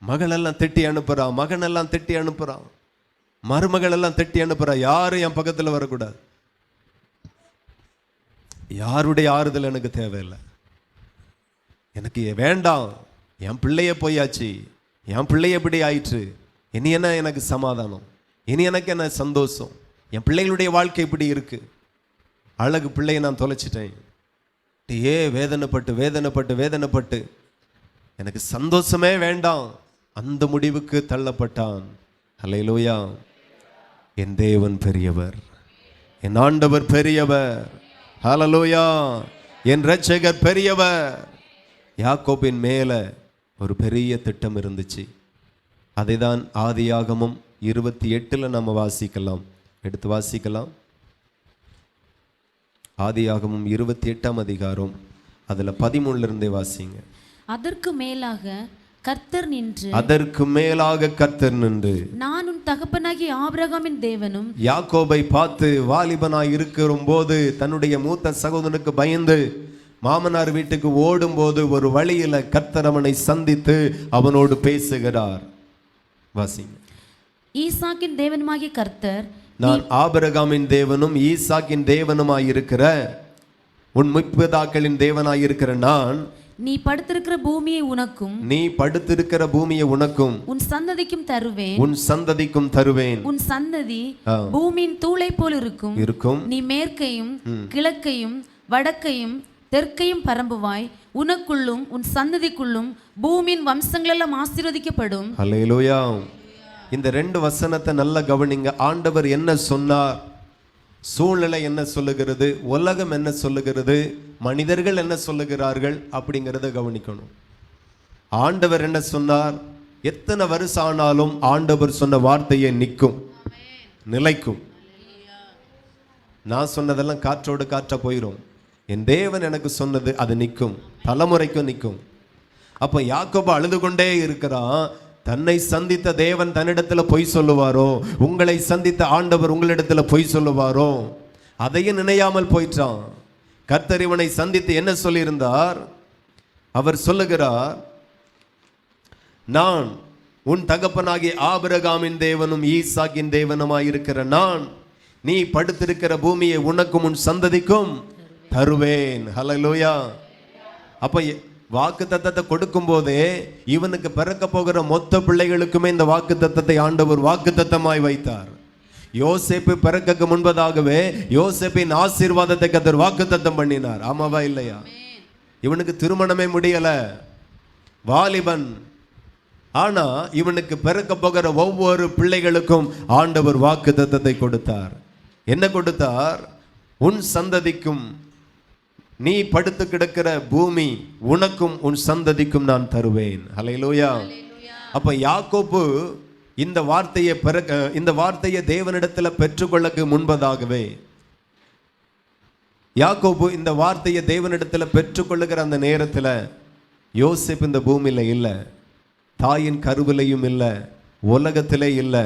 மகள் எல்லாம் திட்டி அனுப்புறான், மகன் எல்லாம் திட்டி அனுப்புறான், மருமகள் எல்லாம் திட்டி அனுப்புறான். யாரும் என் பக்கத்தில் வரக்கூடாது. யாருடைய ஆறுதல் எனக்கு தேவையில்லை, எனக்கு வேண்டாம். என் பிள்ளைய போயாச்சு, என் பிள்ளைய எப்படி ஆயிற்று, இனி என்ன எனக்கு சமாதானம், இனி எனக்கு என்ன சந்தோஷம், என் பிள்ளைகளுடைய வாழ்க்கை இப்படி இருக்கு, அழகு பிள்ளையை நான் தொலைச்சிட்டேன், வேதனைப்பட்டு வேதனைப்பட்டு வேதனைப்பட்டு எனக்கு சந்தோஷமே வேண்டாம், அந்த முடிவுக்கு தள்ளப்பட்டான். அல்லேலூயா! என் தேவன் பெரியவர், என் ஆண்டவர் பெரியவர். ஹல்லேலூயா! என் இரட்சகர் பெரியவர். யாக்கோபின் மேல ஒரு பெரிய திட்டம் இருந்துச்சு. அதை தான் ஆதியாகமம் 28 நம்ம வாசிக்கலாம். எடுத்து வாசிக்கலாம். ஆதியாகமம் 28ஆம் அதிகாரம், அதுல 13 இருந்தே வாசிங்க. அதற்கு மேலாக கர்த்தர் நின்று, அதற்கு மேலாக கர்த்தர் நின்று, நான் உன் தகப்பனாகிய ஆபிரகாமின் தேவனும், யாக்கோபை பார்த்து வாலிபனாய் இருக்கிற போது தன்னுடைய மூத்த சகோதரனுக்கு பயந்து மாமனார் வீட்டுக்கு ஓடும்போது ஒரு வழியில கர்த்தர் அவனை சந்தித்து அவனோடு பேசுகிறார். வாசிங்க. ஈசாக்கின் தேவனுமாகிய கர்த்தர், நான் ஆபிரகாமின் தேவனும் ஈசாக்கின் தேவனுமாயிருக்கிற உன் முற்பிதாக்களின் தேவனாயிருக்கிற நான், நீ படுத்திருக்கிற பூமியை உனக்கும் உன் சந்ததிக்கும் தருவேன். உன் சந்ததி பூமியின் தூளை போல் இருக்கும். நீ மேற்கையும் கிழக்கையும் வடக்கையும் தெற்கையும் பரம்புவாய். உனக்குள்ளும் உன் சந்ததிக்குள்ளும் பூமியின் வம்சங்கள் எல்லாம் ஆசீர்வதிக்கப்படும். அல்லேலூயா. இந்த 2 வசனத்தை நல்லா கவனிங்க. ஆண்டவர் என்ன சொன்னார், சூழ்நிலை என்ன சொல்லுகிறது, உலகம் என்ன சொல்லுகிறது, மனிதர்கள் என்ன சொல்லுகிறார்கள் அப்படிங்கிறத கவனிக்கணும். ஆண்டவர் என்ன சொன்னார், எத்தனை வருஷம் ஆனாலும் ஆண்டவர் சொன்ன வார்த்தையை நிலைக்கும். நான் சொன்னதெல்லாம் காற்றோடு காற்றா போயிடும். என் தேவன் எனக்கு சொன்னது அது நிற்கும், தலைமுறைக்கும் நிற்கும். அப்போ யாக்கோபு அழுது கொண்டே இருக்கிறான். தன்னை சந்தித்த தேவன் தன்னிடத்துல பொய் சொல்லுவாரோ, உங்களை சந்தித்த ஆண்டவர் உங்களிடத்துல பொய் சொல்லுவாரோ, அதையும் நினையாமல் போயிட்டான். கர்த்தர் இவனை சந்தித்து என்ன சொல்லியிருந்தார்? அவர் சொல்லுகிறார், நான் உன் தகப்பனாகிய ஆபிரகாமின் தேவனும் ஈசாக்கின் தேவனுமாயிருக்கிற நான், நீ படுத்திருக்கிற பூமியை உனக்கும் உன் சந்ததிக்கும் தருவேன். ஹல்லேலூயா. அப்ப வாக்கு தத்தத்தை கொடுக்கும் போதே இவனுக்கு பிறக்க போகிற மொத்த பிள்ளைகளுக்குமே இந்த வாக்கு தத்தத்தை ஆண்டவர் வாக்கு தத்தமாய் வைத்தார். யோசேப்பு பிறக்க முன்பதாகவே யோசேப்பின் ஆசீர்வாதத்தை கர்த்தர் வாக்கு தத்தம் பண்ணினார். ஆமாவா இல்லையா? இவனுக்கு திருமணமே முடியல, வாலிபன். ஆனா இவனுக்கு பிறக்க போகிற ஒவ்வொரு பிள்ளைகளுக்கும் ஆண்டவர் வாக்கு தத்தத்தை கொடுத்தார். என்ன கொடுத்தார்? உன் சந்ததிக்கும், நீ படுத்து கிடக்கிற பூமி உனக்கும் உன் சந்ததிக்கும் நான் தருவேன். ஹல்லேலூயா. அப்ப யாக்கோபு இந்த வார்த்தையை தேவனிடத்தில் பெற்றுக்கொள்ளக்கு முன்பதாகவே, யாக்கோபு இந்த வார்த்தையை தேவனிடத்தில் பெற்றுக்கொள்ளுகிற அந்த நேரத்தில் யோசேப்பு இந்த பூமியில இல்லை, தாயின் கருவிலையும் இல்லை, உலகத்திலே இல்லை.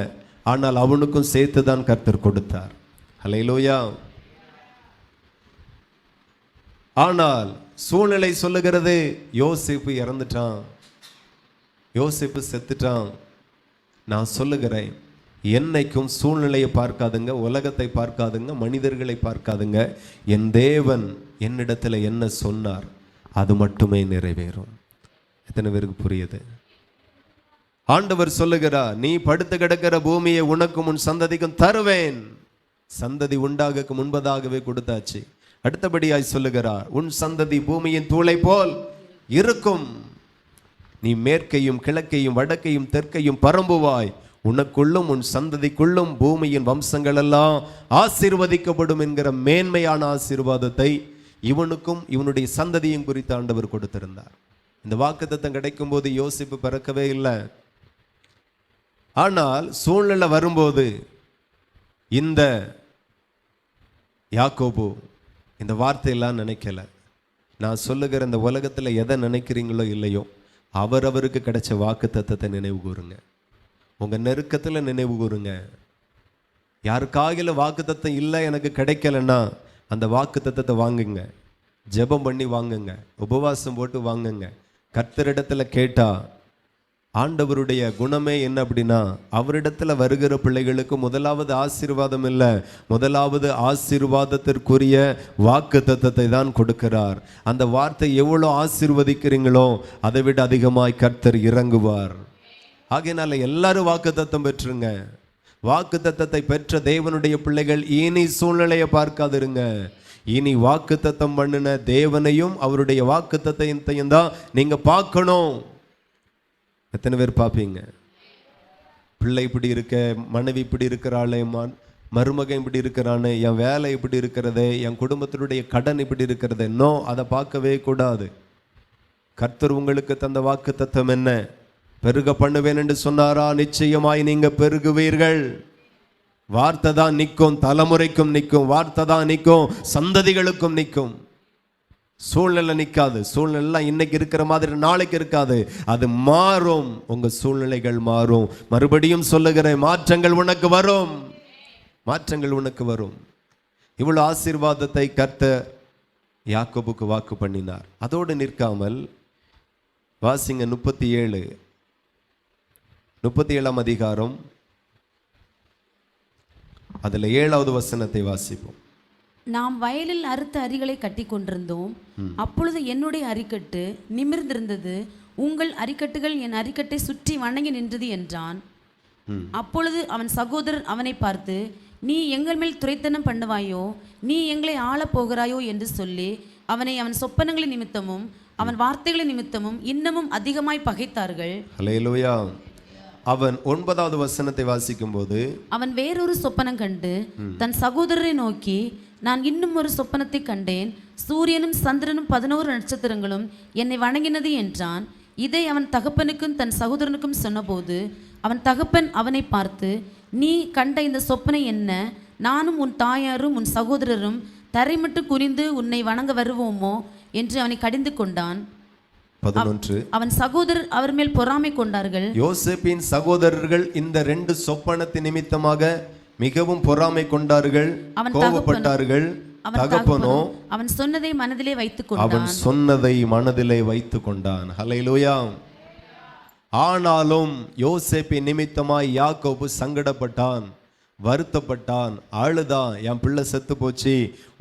ஆனால் அவனுக்கும் சேர்த்து தான் கர்த்தர் கொடுத்தார். ஹல்லேலூயா. ஆனால் சூழ்நிலை சொல்லுகிறது, யோசேப்பு இறந்துட்டான், யோசேப்பு செத்துட்டான். நான் சொல்லுகிறேன், என்னைக்கும் சூழ்நிலையை பார்க்காதுங்க, உலகத்தை பார்க்காதுங்க, மனிதர்களை பார்க்காதுங்க. என் தேவன் என்னிடத்துல என்ன சொன்னார் அது மட்டுமே நிறைவேறும். எத்தனை பேருக்கு புரியுது? ஆண்டவர் சொல்லுகிறார், நீ படுத்து கிடக்கிற பூமியை உனக்கும் உன் சந்ததிக்கும் தருவேன். சந்ததி உண்டாக முன்பதாகவே கொடுத்தாச்சு. அடுத்தபடியாய் சொல்லுகிறார், உன் சந்ததி பூமியின் தூளை போல் இருக்கும். நீ மேற்கையும் கிழக்கையும் வடக்கையும் தெற்கையும் பரம்புவாய். உனக்குள்ளும் உன் சந்ததிக்குள்ளும் பூமியின் வம்சங்கள் எல்லாம் ஆசீர்வதிக்கப்படும் என்கிற மேன்மையான ஆசீர்வாதத்தை இவனுக்கும் இவனுடைய சந்ததியும் குறித்து ஆண்டவர் கொடுத்திருந்தார். இந்த வாக்குத்தத்தம் கிடைக்கும் போது யோசிப்பு பிறக்கவே இல்லை. ஆனால் சூழ்நிலை வரும்போது இந்த யாக்கோபு இந்த வார்த்தையெல்லாம் நினைக்கல. நான் சொல்லுகிற இந்த உலகத்தில் எதை நினைக்கிறீங்களோ இல்லையோ, அவரவருக்கு கிடைச்ச வாக்கு தத்தத்தை நினைவு கூறுங்க. உங்கள் நெருக்கத்தில் நினைவு கூறுங்க. யாருக்காகில வாக்கு தத்தம் இல்லை எனக்கு கிடைக்கலன்னா அந்த வாக்கு தத்தத்தை வாங்குங்க, ஜெபம் பண்ணி வாங்குங்க, உபவாசம் போட்டு வாங்குங்க. கர்த்தரிடத்தில் கேட்டா ஆண்டவருடைய குணமே என்ன அப்படின்னா, அவரிடத்துல வருகிற பிள்ளைகளுக்கு முதலாவது ஆசீர்வாதம் இல்லை, முதலாவது ஆசீர்வாதத்திற்குரிய வாக்கு தத்தத்தை தான் கொடுக்கிறார். அந்த வார்த்தை எவ்வளோ ஆசீர்வதிக்கிறீங்களோ அதை விட அதிகமாய் கர்த்தர் இறங்குவார். ஆகையினால எல்லாரும் வாக்கு தத்தம் பெற்றுருங்க. வாக்கு தத்தத்தை பெற்ற தேவனுடைய பிள்ளைகள் இனி சூழ்நிலையை பார்க்காதிருங்க. இனி வாக்கு தத்தம் பண்ணின தேவனையும் அவருடைய வாக்கு தத்தத்தையும் தான் நீங்க பார்க்கணும். எத்தனை பேர் பார்ப்பீங்க? பிள்ளை இப்படி இருக்க, மனைவி இப்படி இருக்கிறாளே, மருமகன் இப்படி இருக்கிறானே, என் வேலை இப்படி இருக்கிறதே, என் குடும்பத்தினுடைய கடன் இப்படி இருக்கிறதே. நோ, அதை பார்க்கவே கூடாது. கர்த்தர் உங்களுக்கு தந்த வாக்கு தத்தம் என்ன? பெருக பண்ணுவேன் என்று சொன்னாரா? நிச்சயமாய் நீங்க பெருகுவீர்கள். வார்த்தை தான் நிற்கும், தலைமுறைக்கும் நிற்கும். வார்த்தை தான் நிற்கும், சந்ததிகளுக்கும் நிற்கும். சூழ்நிலை நிற்காது. சூழ்நிலை இன்னைக்கு இருக்கிற மாதிரி நாளைக்கு இருக்காது, அது மாறும். உங்க சூழ்நிலைகள் மாறும். மறுபடியும் சொல்லுகிறேன், மாற்றங்கள் உனக்கு வரும், மாற்றங்கள் உனக்கு வரும். இவ்வளவு ஆசீர்வாதத்தை கர்த்தர் யாக்கோபுக்கு வாக்கு பண்ணினார். அதோடு நிற்காமல் வாசிங்க 37ஆம் அதிகாரம் அதுல 7வது வசனத்தை வாசிப்போம். நாம் வயலில் அறுத்த அரிகளை கட்டி கொண்டிருந்தோம். அப்பொழுது என்னுடைய அரிக்கட்டு நிமிர்ந்திருந்தது, உங்கள் அரிக்கட்டுகள் என் அரிக்கட்டை சுற்றி வணங்கி நின்றது என்றான். அப்பொழுது அவன் சகோதரர் அவனை பார்த்து, நீ எங்கள் மேல் துரைத்தனம் பண்ணுவாயோ, நீ எங்களை ஆளப் போகிறாயோ என்று சொல்லி அவனை அவன் சொப்பனங்களின் நிமித்தமும் அவன் வார்த்தைகளின் நிமித்தமும் இன்னமும் அதிகமாய் பகைத்தார்கள். அல்லேலூயா. அவன் 9வது வசனத்தை வாசிக்கும் போது, அவன் வேறொரு சொப்பனம் கண்டு தன் சகோதரரை நோக்கி, நான் இன்னும் ஒரு சொப்பனத்தை கண்டேன், சூரியனும் சந்திரனும் 11 நட்சத்திரங்களும் என்னை வணங்கினது என்றான். இதை அவன் தகப்பனுக்கும் தன் சகோதரனுக்கும் சொன்னபோது அவன் தகப்பன் அவனை பார்த்து, நீ கண்ட இந்த சொப்பனை என்ன? நானும் உன் தாயாரும் உன் சகோதரரும் தரை மட்டும் குனிந்து உன்னை வணங்க வருவோமோ என்று அவனை கடிந்து கொண்டான். 11 அவன் சகோதரர் அவர் மேல் பொறாமை கொண்டார்கள். யோசேப்பின் சகோதரர்கள் இந்த 2 சொப்பனத்தின் நிமித்தமாக மிகவும் பொறாமை கொண்டார்கள், கோபப்பட்டார்கள். தகப்பனோ அவன் சொன்னதை மனதிலே வைத்துக் கொண்டான். ஹல்லேலூயா. ஆனாலும் யோசேப்பின் நிமித்தமாய் யாக்கோபு சங்கடப்பட்டான், வருத்தப்பட்டான், அழுதான். என் பிள்ளை செத்து போச்சு,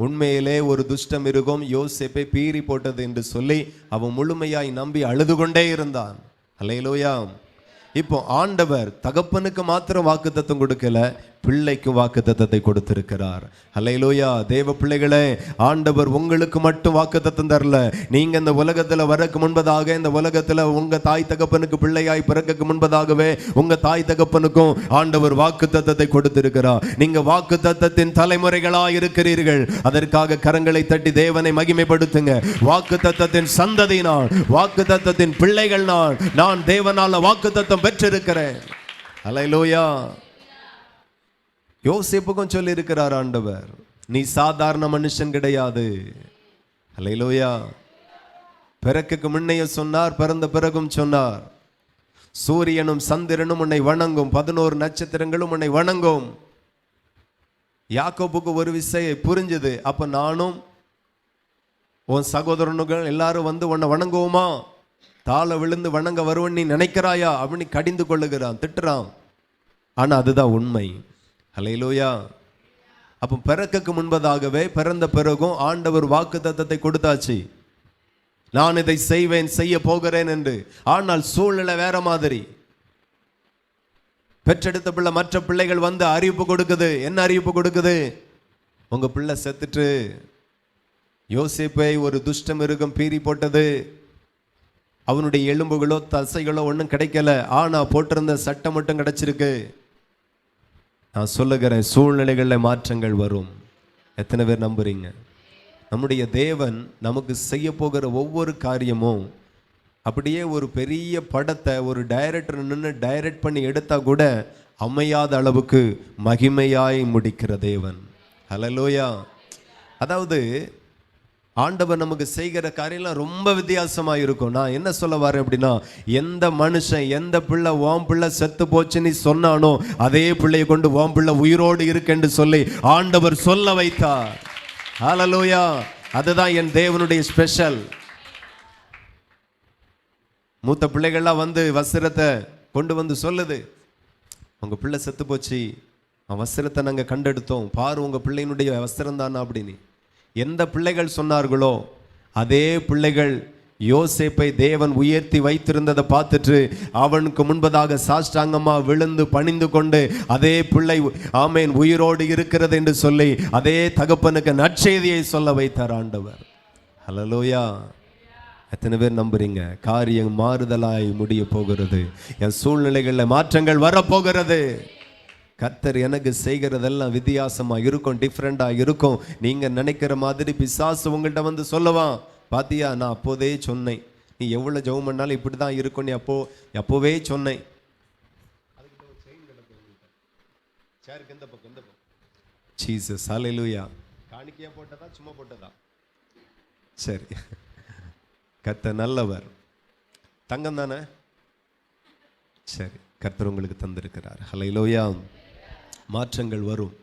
உண்மையிலே ஒரு துஷ்ட மிருகம் யோசேப்பை பீறி போட்டது என்று சொல்லி அவன் முழுமையாய் நம்பி அழுது கொண்டே இருந்தான். அல்லேலூயா. இப்போ ஆண்டவர் தகப்பனுக்கு மாத்திரம் வாக்குத்தத்தம் கொடுக்கல, பிள்ளைக்கு வாக்குத்தத்தத்தை கொடுத்திருக்கிறார். அல்லேலூயா. தேவ பிள்ளைகளே, ஆண்டவர் உங்களுக்கு மட்டும் வாக்குத்தத்தம் தரல. நீங்க இந்த உலகத்துல வரக்கு முன்பதாக, இந்த உலகத்துல உங்க தாய் தகப்பனுக்கு பிள்ளையாய் பிறக்க முன்பதாகவே உங்க தாய் தகப்பனுக்கும் ஆண்டவர் வாக்குத்தத்தத்தை கொடுத்திருக்கிறார். நீங்க வாக்குத்தத்தத்தின் தலைமுறைகளாய் இருக்கிறீர்கள். அதற்காக கரங்களை தட்டி தேவனை மகிமைப்படுத்துங்க. வாக்குத்தத்தத்தின் சந்ததி நான், வாக்குத்தத்தத்தின் பிள்ளைகள் நான் தேவனால வாக்குத்தத்தம் பெற்றிருக்கிறேன். அல்லேலூயா. யோசேப்புக்கும் சொல்லி இருக்கிறார் ஆண்டவர், நீ சாதாரண மனுஷன் கிடையாது. அல்லேலூயா. பிறக்குக்கு முன்னைய சொன்னார், பிறந்த பிறகும் சொன்னார். சூரியனும் சந்திரனும் உன்னை வணங்கும், 11 நட்சத்திரங்களும் உன்னை வணங்கும். யாக்கோபுக்கு ஒரு விஷயம் புரிஞ்சது. அப்ப நானும் உன் சகோதரனுகள் எல்லாரும் வந்து உன்னை வணங்குவோமா, தாழ விழுந்து வணங்க வருவன் நீ நினைக்கிறாயா அப்படின்னு கடிந்து கொள்ளுகிறான், திட்டுறான். ஆனா அதுதான் உண்மை. அல்லேலூயா. அப்போ பிறக்குக்கு முன்பதாகவே, பிறந்த பிறகும் ஆண்டவர் வாக்குத்தத்தத்தை கொடுத்தாச்சு, நான் இதை செய்வேன், செய்ய போகிறேன் என்று. ஆனால் சூழ்நிலை வேற மாதிரி. பெற்றெடுத்த பிள்ளை மற்ற பிள்ளைகள் வந்து அறிவிப்பு கொடுக்குது. என்ன அறிவிப்பு கொடுக்குது? உங்க பிள்ளை செத்துட்டு, யோசேப்பை ஒரு துஷ்ட மிருகம் பீறி போட்டது, அவனுடைய எலும்புகளோ தசைகளோ ஒன்றும் கிடைக்கல, ஆனா போட்டிருந்த சட்டை மட்டும் கிடைச்சிருக்கு. நான் சொல்லுகிறேன், சூழ்நிலைகளில் மாற்றங்கள் வரும். எத்தனை பேர் நம்புறீங்க? நம்முடைய தேவன் நமக்கு செய்ய போகிற ஒவ்வொரு காரியமும் அப்படியே ஒரு பெரிய படத்தை ஒரு டைரக்டர் நின்று டைரக்ட் பண்ணி எடுத்தா கூட அமையாத அளவுக்கு மகிமையாய் முடிக்கிற தேவன். ஹல்லேலூயா. அதாவது ஆண்டவர் நமக்கு செய்கிற காரியம்லாம் ரொம்ப வித்தியாசமா இருக்கும். நான் என்ன சொல்ல வரேன் அப்படின்னா, எந்த மனுஷன் எந்த பிள்ளை உன் பிள்ளை செத்து போச்சு நீ சொன்னானோ அதே பிள்ளையை கொண்டு உன் பிள்ளை உயிரோடு இருக்குன்னு சொல்லி ஆண்டவர் சொல்ல வைத்தார். ஹல்லேலூயா. அதுதான் என் தேவனுடைய ஸ்பெஷல். மூத்த பிள்ளைகள்லாம் வந்து வஸ்திரத்தை கொண்டு வந்து சொல்லுது, உங்க பிள்ளை செத்து போச்சு, வஸ்திரத்தை நாங்கள் கண்டெடுத்தோம், பாரு உங்க பிள்ளையினுடைய வஸ்திரம் தானா அப்படின்னு. எந்த பிள்ளைகள் சொன்னார்களோ அதே பிள்ளைகள் யோசேப்பை தேவன் உயர்த்தி வைத்திருந்ததை பார்த்துட்டு அவனுக்கு முன்பதாக சாஷ்டாங்கமா விழுந்து பணிந்து கொண்டு அதே பிள்ளை ஆமேன் உயிரோடு இருக்கிறது என்று சொல்லி அதே தகப்பனுக்கு நற்செய்தியை சொல்ல வைத்தார் ஆண்டவர். ஹல்லேலூயா. எத்தனை பேர் நம்புறீங்க? காரியம் மாறுதலாய் முடிய போகிறது. என் சூழ்நிலைகளில் மாற்றங்கள் வரப்போகிறது. கர்த்தர் எனக்கு செய்கிறதெல்லாம் வித்தியாசமா இருக்கும், டிஃப்ரெண்டா இருக்கும். நீங்க நினைக்கிற மாதிரி பிசாசு உங்கள்கிட்ட வந்து சொல்லுவான், பாத்தியா நான் அப்போதே சொன்னேன், நீ எவ்வளவு ஜெபம் பண்ணாலும் இப்படிதான் இருக்கும், நீ அப்போவே சொன்னேன். ஜீசஸ் ஹல்லேலூயா. காணிக்கையா போட்டதா சும்மா போட்டதா? சரி, கர்த்தர் நல்லவர். தங்கம் தானே? சரி, கர்த்தர் உங்களுக்கு தந்திருக்கிறார். ஹல்லேலூயா. மாற்றங்கள் வரும்.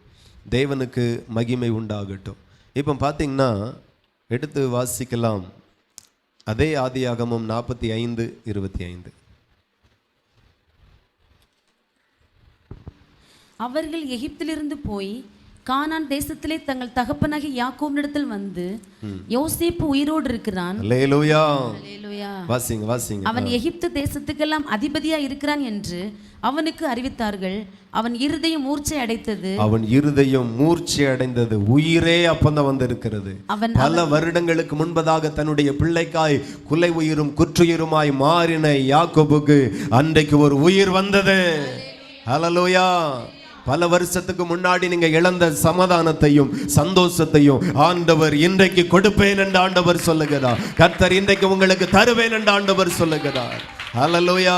தேவனுக்கு மகிமை உண்டாகட்டும். இப்போ பார்த்தீங்கன்னா எடுத்து வாசிக்கலாம். அதே ஆதியாகமம் 45:25. அவர்கள் எகிப்திலிருந்து போய் கானான் தேசத்திலே தங்கள் தகப்பனாகிய யாக்கோபினிடத்தில் வந்து, யோசேப்பு உயிரோடு இருக்கிறான். அல்லேலூயா. அல்லேலூயா. வாசிங்க வாசிங்க. அவன் எகிப்து தேசத்துக்கெல்லாம் அதிபதியா இருக்கிறான் என்று அவனுக்கு அறிவித்தார்கள். அவன் இருதயம் மூர்ச்சை அடைத்தது. அவன் இருதயம் மூர்ச்சை அடைந்தது. உயிரே அப்பந்தான் வந்து இருக்கிறது. பல வருடங்களுக்கு முன்பதாக தன்னுடைய பிள்ளைக்காய் குலை உயிரும் குற்றுயிருமாய் மாறின யாக்கோபுக்கு அன்றைக்கு ஒரு உயிர் வந்தது. ஹல்லேலூயா. பல வருஷத்துக்கு முன்னாடி நீங்க இழந்த சமாதானத்தையும் சந்தோஷத்தையும் ஆண்டவர் இன்றைக்கு கொடுப்பேன் என்று ஆண்டவர் சொல்லுகிறார். கர்த்தர் இன்றைக்கு உங்களுக்கு தருவேன் என்று ஆண்டவர் சொல்லுகிறார். ஹல்லேலூயா.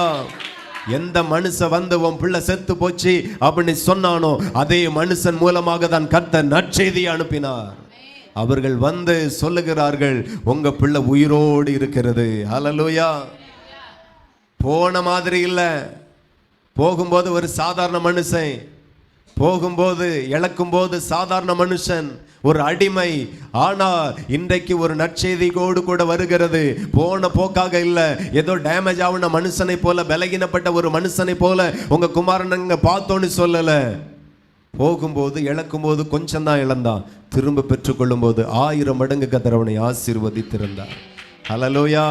எந்த மனுஷன் வந்து உன் பிள்ளை செத்து போச்சு அப்படின்னு சொன்னானோ அதே மனுஷன் மூலமாக தான் கர்த்தர் நற்செய்தி அனுப்பினார். அவர்கள் வந்து சொல்லுகிறார்கள், உங்க பிள்ளை உயிரோடு இருக்கிறது. ஹல்லேலூயா. போன மாதிரி இல்ல. போகும்போது ஒரு சாதாரண மனுஷன், போகும்போது இழக்கும்போது சாதாரண மனுஷன், ஒரு அடிமை. ஆனால் இன்றைக்கு ஒரு நற்செய்தியோடு கூட வருகிறது. போன போக்காக இல்ல, ஏதோ டேமேஜ் ஆகுன மனுஷனை போல, பலகீனப்பட்ட ஒரு மனுஷனை போல உங்க குமாரன் பார்த்தோன்னு சொல்லல. போகும்போது இழக்கும்போது கொஞ்சம் தான் இழந்தான், திரும்ப பெற்றுக்கொள்ளும் போது 1000 மடங்கு கர்த்தர் அவனை ஆசீர்வதித்திருந்தார். ஹல்லேலூயா.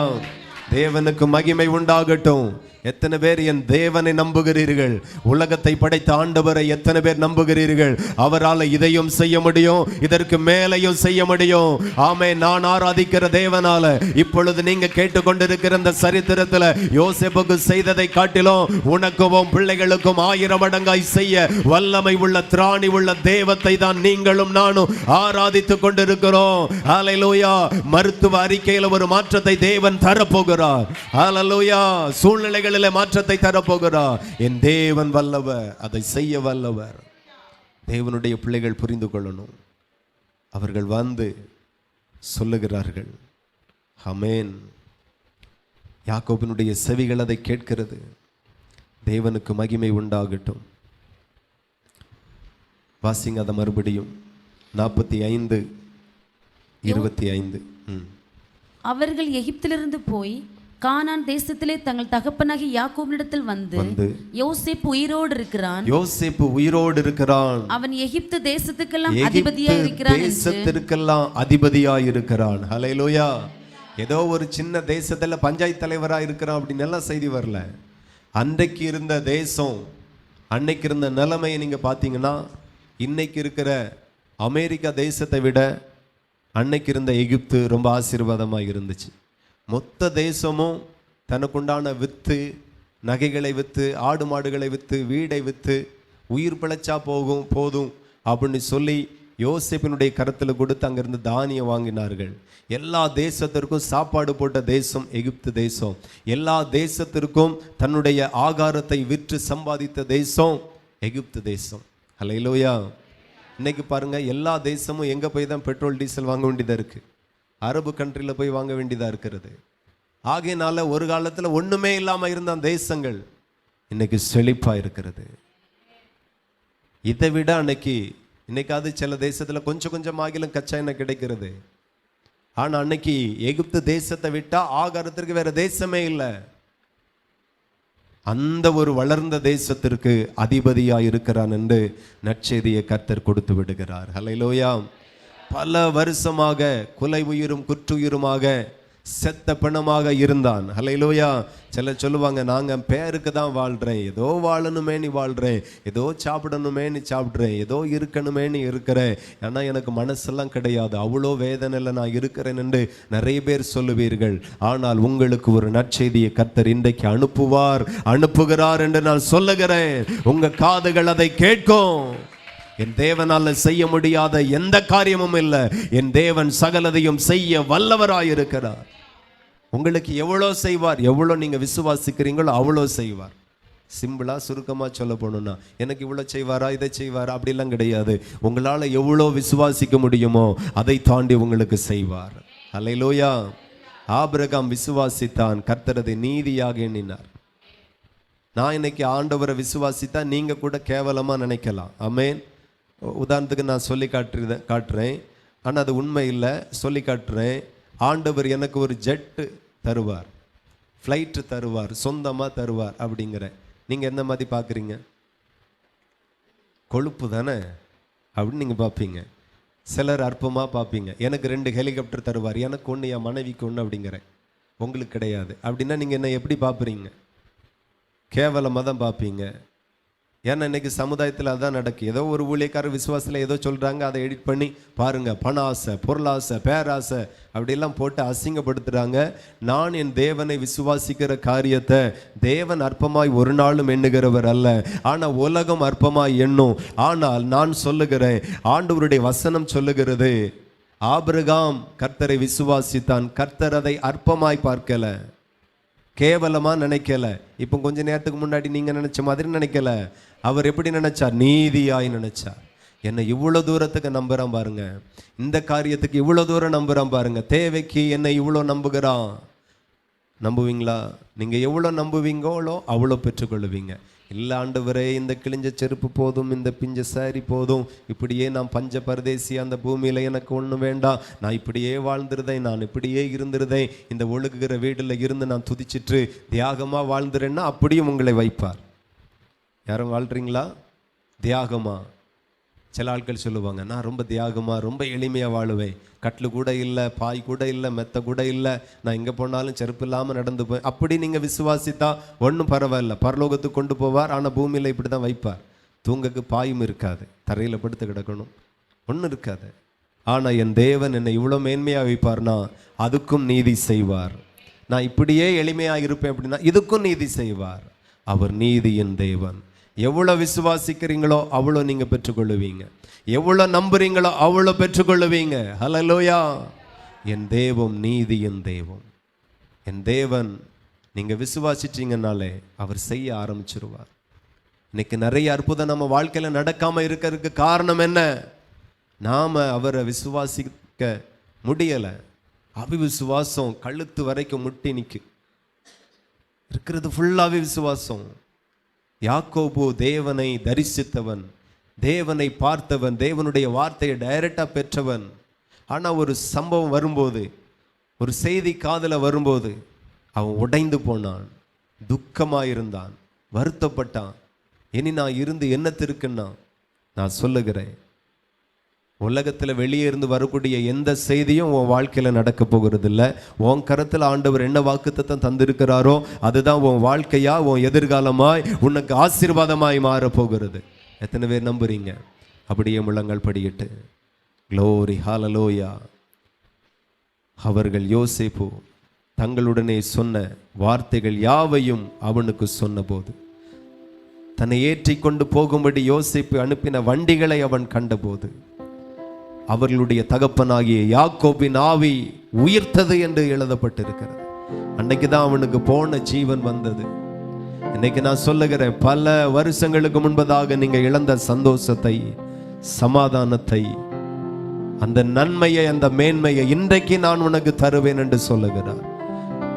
தேவனுக்கு மகிமை உண்டாகட்டும். எத்தனை பேர் என் தேவனை நம்புகிறீர்கள்? உலகத்தை படைத்த ஆண்டவரை எத்தனை பேர் நம்புகிறீர்கள்? அவரால் இதையும் செய்ய முடியும், இதற்கு மேலையும் செய்ய முடியும். ஆமே. நான் ஆராதிக்கிற தேவனால இப்பொழுது நீங்க கேட்டுக்கொண்டிருக்கிற இந்த சரித்திரத்தில் யோசேப்புக்கு செய்ததை காட்டிலும் உனக்கும் பிள்ளைகளுக்கும் 1000 மடங்காய் செய்ய வல்லமை உள்ள திராணி உள்ள தேவத்தை தான் நீங்களும் நானும் ஆராதித்துக் கொண்டிருக்கிறோம். ஹல்லேலூயா. மருத்துவ அறிக்கையில் ஒரு மாற்றத்தை தேவன் தரப்போகிறார். ஹல்லேலூயா. சூழ்நிலைகள் மாற்றத்தை தரப்போகிறார். என் தேவன் வல்லவர், அதை செய்ய வல்லவர். தேவனுடைய பிள்ளைகள் புரிந்து கொள்ளணும். அவர்கள் வந்து சொல்லுகிறார்கள். ஆமென். யாக்கோபினுடைய செவிகள் அதை கேட்கிறது. தேவனுக்கு மகிமை உண்டாகட்டும். வாசிங்க அதை மறுபடியும். 45:25. அவர்கள் எகிப்திலிருந்து போய் கானான் தேசத்திலே தங்கள் தகப்பனாகிய யாக்கோபினிடத்தில் வந்து, யோசேப்பு உயிரோடு இருக்கிறான். யோசேப்பு உயிரோடு இருக்கிறான். அவன் எகிப்து தேசத்துக்கெல்லாம் அதிபதியாய் இருக்கிறான். தேசத்திற்கெல்லாம் அதிபதியாய் இருக்கிறான். ஹல்லேலூயா. ஏதோ ஒரு சின்ன தேசத்துல பஞ்சாயத்து தலைவராக இருக்கிறான் அப்படின்னு எல்லாம் செய்தி வரல. அன்றைக்கு இருந்த தேசம், அன்னைக்கு இருந்த நிலைமையை நீங்க பார்த்தீங்கன்னா, இன்னைக்கு இருக்கிற அமெரிக்கா தேசத்தை விட அன்னைக்கு இருந்த எகிப்து ரொம்ப ஆசீர்வாதமாக இருந்துச்சு. மொத்த தேசமும் தனக்குண்டான வித்து, நகைகளை விற்று, ஆடு மாடுகளை விற்று, வீடை விற்று உயிர் பிழைச்சா போதும் அப்படின்னு சொல்லி யோசேப்பினுடைய கரத்தில் கொடுத்து அங்கிருந்து தானியம் வாங்கினார்கள். எல்லா தேசத்திற்கும் சாப்பாடு போட்ட தேசம் எகிப்து தேசம். எல்லா தேசத்திற்கும் தன்னுடைய ஆகாரத்தை விற்று சம்பாதித்த தேசம் எகிப்து தேசம். ஹல்லேலூயா. இன்னைக்கு பாருங்க, எல்லா தேசமும் எங்கே போய் தான் பெட்ரோல் டீசல் வாங்க வேண்டியதாக இருக்குது. அரபு கண்ட்ரியில் போய் வாங்க வேண்டியதாக இருக்கிறது. ஆகையினால ஒரு காலத்தில் ஒன்றுமே இல்லாமல் இருந்த தேசங்கள் இன்னைக்கு செழிப்பாக இருக்கிறது. இதை விட இன்னைக்காவது சில தேசத்தில் கொஞ்சம் கொஞ்சமாகிலும் கச்சா எண்ணெய் கிடைக்கிறது. ஆனால் அன்னைக்கு எகிப்து தேசத்தை விட்டால் ஆகாரத்திற்கு வேற தேசமே இல்லை. அந்த ஒரு வளர்ந்த தேசத்திற்கு அதிபதியாக இருக்கிறான் என்று நற்செய்தியை கர்த்தர் கொடுத்து விடுகிறார். ஹல்லேலூயா. பல வருஷமாக குலை உயிரும் குற்றுயிருமாக செத்த பிணமாக இருந்தான். ஹல்லேலூயா. சிலர் சொல்லுவாங்க, நாங்கள் பேருக்கு தான் வாழ்கிறேன், ஏதோ வாழணுமே நீ வாழ்கிறேன், ஏதோ சாப்பிடணுமே நீ சாப்பிட்றேன், ஏதோ இருக்கணுமே நீ இருக்கிறேன், ஆனால் எனக்கு மனசெல்லாம் கிடையாது, அவ்வளோ வேதனையில் நான் இருக்கிறேன் என்று நிறைய பேர் சொல்லுவீர்கள். ஆனால் உங்களுக்கு ஒரு நற்செய்தியை கர்த்தர் இன்றைக்கு அனுப்புகிறார் என்று நான் சொல்லுகிறேன். உங்கள் காதுகள் அதை கேட்கும். என் தேவனால செய்ய முடியாத எந்த காரியமும் இல்லை. என் தேவன் சகலதையும் செய்ய வல்லவராயிருக்கிறார். உங்களுக்கு எவ்வளோ செய்வார், எவ்வளோ நீங்க விசுவாசிக்கிறீங்களோ அவ்வளோ செய்வார். சிம்பிளா சுருக்கமா சொல்ல போனோம்னா, எனக்கு இவ்வளோ செய்வாரா, இதை செய்வாரா அப்படிலாம் கிடையாது. உங்களால் எவ்வளோ விசுவாசிக்க முடியுமோ அதை தாண்டி உங்களுக்கு செய்வார். அல்லேலூயா. ஆபிரகாம் விசுவாசித்தான், கர்த்தர் அதை நீதியாக எண்ணினார். நான் இன்னைக்கு ஆண்டவரை விசுவாசித்தா நீங்க கூட கேவலமா நினைக்கலாம். ஆமென். உதாரணத்துக்கு நான் சொல்லி காட்டுறேன். ஆனால் அது உண்மை இல்லை. சொல்லி காட்டுறேன். ஆண்டவர் எனக்கு ஒரு ஜெட்டு தருவார், ஃப்ளைட்டு தருவார், சொந்தமாக தருவார் அப்படிங்கிற. நீங்கள் எந்த மாதிரி பார்க்குறீங்க? கொழுப்பு தானே அப்படின்னு நீங்கள் பார்ப்பீங்க. சிலர் அற்பமாக பார்ப்பீங்க. எனக்கு 2 ஹெலிகாப்டர் தருவார், எனக்கு ஒன்று, என் மனைவிக்கு ஒன்று அப்படிங்கிற. உங்களுக்கு கிடையாது. அப்படின்னா நீங்கள் என்ன எப்படி பார்க்குறீங்க? கேவலமாக தான் பார்ப்பீங்க. ஏன்னா இன்றைக்கி சமுதாயத்தில் அதுதான் நடக்கு. ஏதோ ஒரு ஊழியக்காரர் விசுவாசத்தில் ஏதோ சொல்கிறாங்க, அதை எடிட் பண்ணி பாருங்கள், பண ஆசை, பொருளாசை, பேராசை அப்படிலாம் போட்டு அசிங்கப்படுத்துகிறாங்க. நான் என் தேவனை விசுவாசிக்கிற காரியத்தை தேவன் அற்பமாய் ஒரு நாளும் எண்ணுகிறவர் அல்ல, ஆனால் உலகம் அற்பமாய் எண்ணும். ஆனால் நான் சொல்லுகிறேன், ஆண்டவருடைய வசனம் சொல்லுகிறது, ஆபிரகாம் கர்த்தரை விசுவாசித்தான், கர்த்தர் அதை அற்பமாய் பார்க்கல, கேவலமா நினைக்கல. இப்போ கொஞ்ச நேரத்துக்கு முன்னாடி நீங்க நினைச்ச மாதிரி நினைக்கல. அவர் எப்படி நினைச்சார்? நீதியாய் நினைச்சார். என்னை இவ்வளோ தூரத்துக்கு நம்புறான் பாருங்க, இந்த காரியத்துக்கு இவ்வளோ தூரம் நம்புறான் பாருங்க, தேவைக்கு என்னை இவ்வளோ நம்புகிறான். நம்புவீங்களா? நீங்க எவ்வளோ நம்புவீங்களோ அவ்வளோ பெற்றுக்கொள்ளுவீங்க. இல்லை ஆண்டவரே, இந்த கிழிஞ்ச செருப்பு போதும், இந்த பிஞ்ச சாரி போதும், இப்படியே நான் பஞ்ச பரதேசி, அந்த பூமியில் எனக்கு ஒன்றும் வேண்டாம், நான் இப்படியே வாழ்ந்துருதேன், நான் இப்படியே இருந்துருதேன், இந்த ஒழுகுகிற வீட்டில் இருந்து நான் துதிச்சிட்டு தியாகமாக வாழ்ந்துறேன்னா அப்படியும் உங்களை வைப்பார். யாரும் வாழ்கிறீங்களா தியாகமா? சில ஆட்கள் சொல்லுவாங்க, நான் ரொம்ப தியாகமாக ரொம்ப எளிமையாக வாழுவேன், கட்டில் கூட இல்லை, பாய் கூட இல்லை, மெத்த கூட இல்லை, நான் எங்கே போனாலும் செருப்பு இல்லாமல் நடந்து போய். அப்படி நீங்கள் விசுவாசித்தா ஒன்றும் பரவாயில்ல, பரலோகத்துக்கு கொண்டு போவார். ஆனால் பூமியில் இப்படி தான் வைப்பார். தூங்கக்கு பாயும் இருக்காது, தரையில் படுத்து கிடக்கணும், ஒன்றும் இருக்காது. ஆனால் என் தேவன் என்னை இவ்வளோ மேன்மையாக வைப்பார்னா அதுக்கும் நீதி செய்வார். நான் இப்படியே எளிமையாக இருப்பேன் அப்படின்னா இதுக்கும் நீதி செய்வார். அவர் நீதியின் தேவன். எவ்வளோ விசுவாசிக்கிறீங்களோ அவ்வளோ நீங்கள் பெற்றுக்கொள்ளுவீங்க, எவ்வளோ நம்புறீங்களோ அவ்வளோ பெற்றுக்கொள்ளுவீங்க. ஹல்லேலூயா. என் தேவன் நீதியின் தேவன். என் தேவன் நீங்கள் விசுவாசிச்சிங்கனாலே அவர் செய்ய ஆரம்பிச்சிருவார். இன்னைக்கு நிறைய அற்புதம் நம்ம வாழ்க்கையில் நடக்காமல் இருக்கிறதுக்கு காரணம் என்ன? நாம் அவரை விசுவாசிக்க முடியலை. அவிசுவாசம் கழுத்து வரைக்கும் முட்டி நிற்கு இருக்கிறது, ஃபுல்லாகவே விசுவாசம். யாக்கோபு தேவனை தரிசித்தவன், தேவனை பார்த்தவன், தேவனுடைய வார்த்தையை டைரக்டாக பெற்றவன். ஆனால் ஒரு சம்பவம் வரும்போது, ஒரு செய்தி காதில் வரும்போது அவன் உடைந்து போனான், துக்கமாக இருந்தான், வருத்தப்பட்டான். இனி நான் இருந்து என்னத்திருக்குன்னா, நான் சொல்லுகிறேன், உலகத்தில் வெளியே இருந்து வரக்கூடிய எந்த செய்தியும் உன் வாழ்க்கையில் நடக்க போகிறது இல்லை. உன் கரத்தில் ஆண்டவர் என்ன வாக்குத்தத்தம் தந்திருக்கிறாரோ அதுதான் உன் வாழ்க்கையா, உன் எதிர்காலமாய், உனக்கு ஆசீர்வாதமாய் மாறப்போகிறது. எத்தனை பேர் நம்புறீங்க? அப்படியே முழங்கள் படியிட்டு க்ளோரி ஹல்லேலூயா. அவர்கள் யோசேப்பு தங்களுடனே சொன்ன வார்த்தைகள் யாவையும் அவனுக்கு சொன்னபோது, தன்னை ஏற்றி கொண்டு போகும்படி யோசேப்பு அனுப்பின வண்டிகளை அவன் கண்டபோது, அவர்களுடைய தகப்பனாகிய யாக்கோபின் ஆவி உயிர்த்தது என்று எழுதப்பட்டிருக்கிறது. அன்னைக்கு தான் அவனுக்கு போன ஜீவன் வந்தது. இன்னைக்கு நான் சொல்லுகிறேன், பல வருஷங்களுக்கு முன்பதாக நீங்க இழந்த சந்தோஷத்தை, சமாதானத்தை, அந்த நன்மையை, அந்த மேன்மையை இன்றைக்கு நான் உனக்கு தருவேன் என்று சொல்லுகிறார்.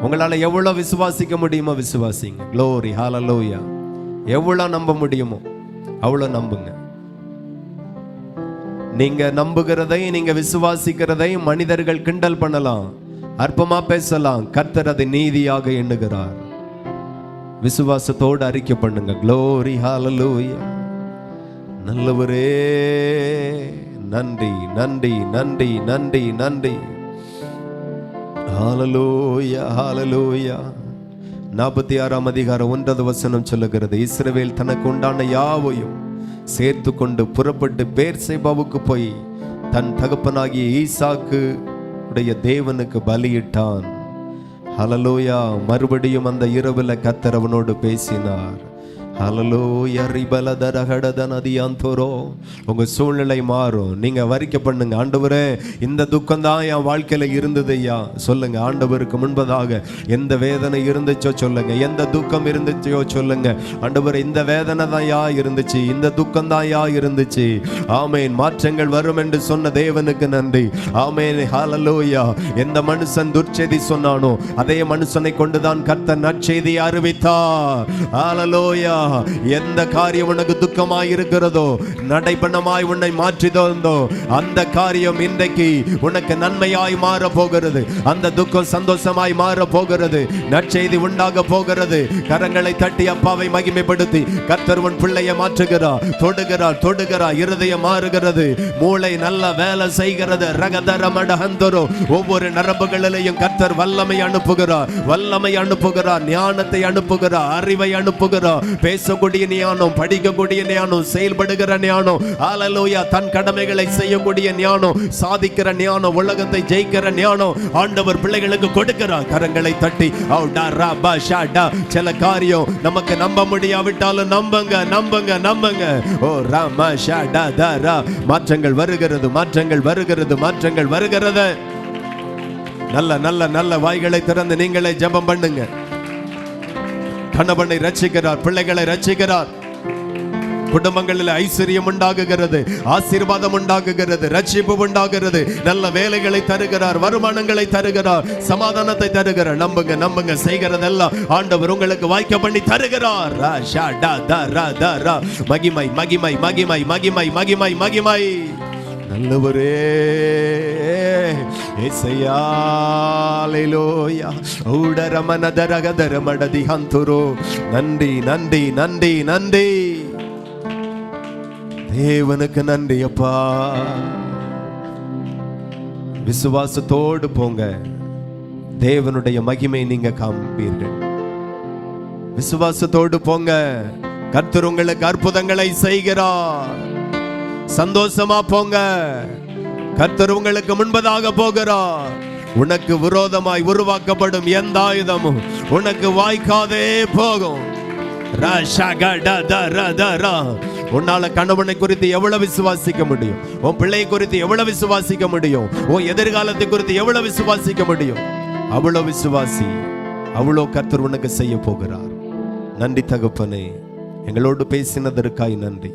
உங்களால எவ்வளவு விசுவாசிக்க முடியுமோ விசுவாசிங்க. க்ளோரி ஹல்லேலூயா. எவ்வளவு நம்ப முடியுமோ அவ்வளவு நம்புங்க. நீங்க நம்புகிறதை, நீங்க விசுவாசிக்கிறதை மனிதர்கள் கிண்டல் பண்ணலாம், அற்பமா பேசலாம். கர்த்தர் அதை நீதியாக எண்ணுகிறார். விசுவாசத்தோடு அறிக்கை பண்ணுங்க. க்ளோரி ஹல்லேலூயா. நல்லவரே நன்றி, நன்றி, நன்றி, நன்றி, நன்றி. ஹல்லேலூயா, ஹல்லேலூயா. 46ஆம் அதிகாரம் 1வது வசனம் சொல்லுகிறது, இஸ்ரவேல் தனக்கு உண்டான யாவையும் சேர்த்து கொண்டு புறப்பட்டு பெர்சேபாவுக்கு போய் தன் தகப்பனாகிய ஈசாக்கு உடைய தேவனுக்கு பலியிட்டான். ஹல்லேலூயா. மறுபடியும் அந்த இரவுல கர்த்தர் அவனோடு பேசினார். ஹல்லேலூயா. ரிபலதரஹடதனதியாந்தோரோ. உங்க சூழ்நிலை மாறும். நீங்க வரிக்கை பண்ணுங்க, ஆண்டவரே இந்த துக்கம் தான் என் வாழ்க்கையில இருந்தது ஐயா. சொல்லுங்க, ஆண்டவருக்கு முன்பதாக எந்த வேதனை இருந்துச்சோ சொல்லுங்க, எந்த துக்கம் இருந்துச்சோ சொல்லுங்க. ஆண்டவரே இந்த வேதனை தான் யா இருந்துச்சு, இந்த துக்கம் தான் யா இருந்துச்சு. ஆமேன். மாற்றங்கள் வரும் என்று சொன்ன தேவனுக்கு நன்றி. ஆமேன். ஹல்லேலூயா. எந்த மனுஷன் துர்ச்செய்தி சொன்னானோ அதே மனுஷனை கொண்டுதான் கர்த்தர் நற்செய்தியை அறிவித்தார். ஹல்லேலூயா. எந்த காரியம் உனக்கு துக்கமாய் இருக்கிறதோ, நடைபணமாய் உன்னை மாற்றி தந்தோ, அந்த காரியம் இன்றைக்கு உனக்கு நன்மையாய் மாற போகிறது. அந்த துக்கம் சந்தோஷமாய் மாற போகிறது. நற்செய்தி உண்டாக போகிறது. கரங்களை தட்டி அப்பாவை மகிமைப்படுத்தி கர்த்தர் உன் பிள்ளையை மாற்றுகிறார். தொடுகிறார். இருதயம் மாறுகிறது. மூளை நல்ல வேலை செய்கிறது. ரகதரமடஹந்தரோ, ஒவ்வொரு நரம்புகளிலேயும் கர்த்தர் வல்லமை அனுப்புகிறார். ஞானத்தை அனுப்புகிறார். அறிவை அனுப்புகிறார். பேசக்கூடிய ஞானம், படிக்கக்கூடிய ஞானம், செயல்படுகிற ஞானம், ஹல்லேலூயா, தன் கடமைகளை செய்யக்கூடிய ஞானம், சாதிக்கிற ஞானம், உலகத்தை ஜெயிக்கிற ஞானம் ஆண்டவர் பிள்ளைகளுக்கு கொடுக்கிறார். கரங்களை தட்டி சில காரியம் நமக்கு நம்ப முடியாவிட்டாலும் நம்புங்க. ஓ ராமா ஷாடா தாரா, மாற்றங்கள் வருகிறது. நல்ல வாய்களை திறந்து நீங்களே ஜெபம் பண்ணுங்க. கணவனை ரட்சிக்கிறார், பிள்ளைகளை ரட்சிக்கிறார். குடும்பங்களில் ஐஸ்வர்யம் உண்டாகுகிறது, ஆசீர்வாதம் உண்டாகுகிறது, ரட்சிப்பு உண்டாகிறது. நல்ல வேலைகளை தருகிறார், வருமானங்களை தருகிறார், சமாதானத்தை தருகிறார். நம்புங்க. செய்கிறதெல்லாம் ஆண்டவர் உங்களுக்கு வாய்க்க பண்ணி தருகிறார். மகிமை. நல்லவரே ஏசையா, ஹல்லேலூயா. ஊடரமனதரகதரமடதி ஹந்துரோ. நன்றி. தேவனுக்கு நன்றி அப்பா. விசுவாசத்தோடு போங்க. தேவனுடைய மகிமை நீங்க காண்பீர்கள். விசுவாசத்தோடு போங்க. கர்த்தர் உங்களுக்கு அற்புதங்களை செய்கிறார். சந்தோஷமா போங்க. கர்த்தர் உங்களுக்கு முன்பதாக போகிறார். உனக்கு விரோதமாய் உருவாக்கப்படும் எந்த ஆயுதமும் உனக்கு வாய்க்காதே போகும். உன்னால கணவனை குறித்து எவ்வளவு விசுவாசிக்க முடியும்? உன் பிள்ளையை குறித்து எவ்வளவு விசுவாசிக்க முடியும்? உன் எதிர்காலத்தை குறித்து எவ்வளவு விசுவாசிக்க முடியும்? அவ்வளவு விசுவாசி. அவ்வளோ கர்த்தர் உனக்கு செய்ய போகிறார். நன்றி தகப்பனே, எங்களோடு பேசினதற்காய் நன்றி.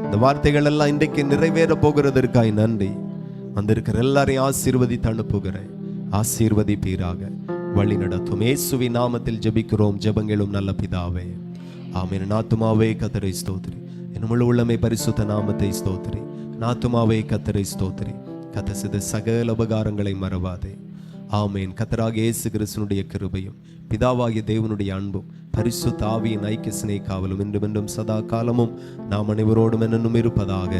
இந்த வார்த்தைகள் எல்லாம் இன்றைக்கு நிறைவேற போகிறதற்காய் நன்றி. வந்திருக்கிற எல்லாரையும் ஆசீர்வதித்து அனுப்புகிறேன். ஆசீர்வதிப்பீராக, வழி நடத்தும். இயேசுவின் நாமத்தில் ஜெபிக்கிறோம் ஜெபங்களும் நல்ல பிதாவே, ஆமென். ஆத்துமாவே கர்த்தரை ஸ்தோத்திரி, என் முழு உள்ளமே பரிசுத்த நாமத்தை ஸ்தோத்திரி. ஆத்துமாவே கர்த்தரை ஸ்தோத்திரி, கர்த்தர் செய்த சகல உபகாரங்களை மறவாதே. ஆமென். கர்த்தராகிய இயேசு கிறிஸ்துவினுடைய கிருபையும் பிதாவாகிய தேவனுடைய அன்பும் பரிசுத்த ஆவியின் ஐக்கிய சிநேகாவலும் இன்றும் சதா காலமும் நாம் அனைவரோடும் என்னும் இருப்பதாக.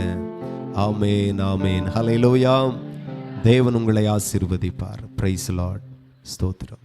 ஆமென். ஹல்லேலூயா. தேவன் உங்களை ஆசீர்வதிப்பார். Praise the Lord. ஸ்தோத்திரம்.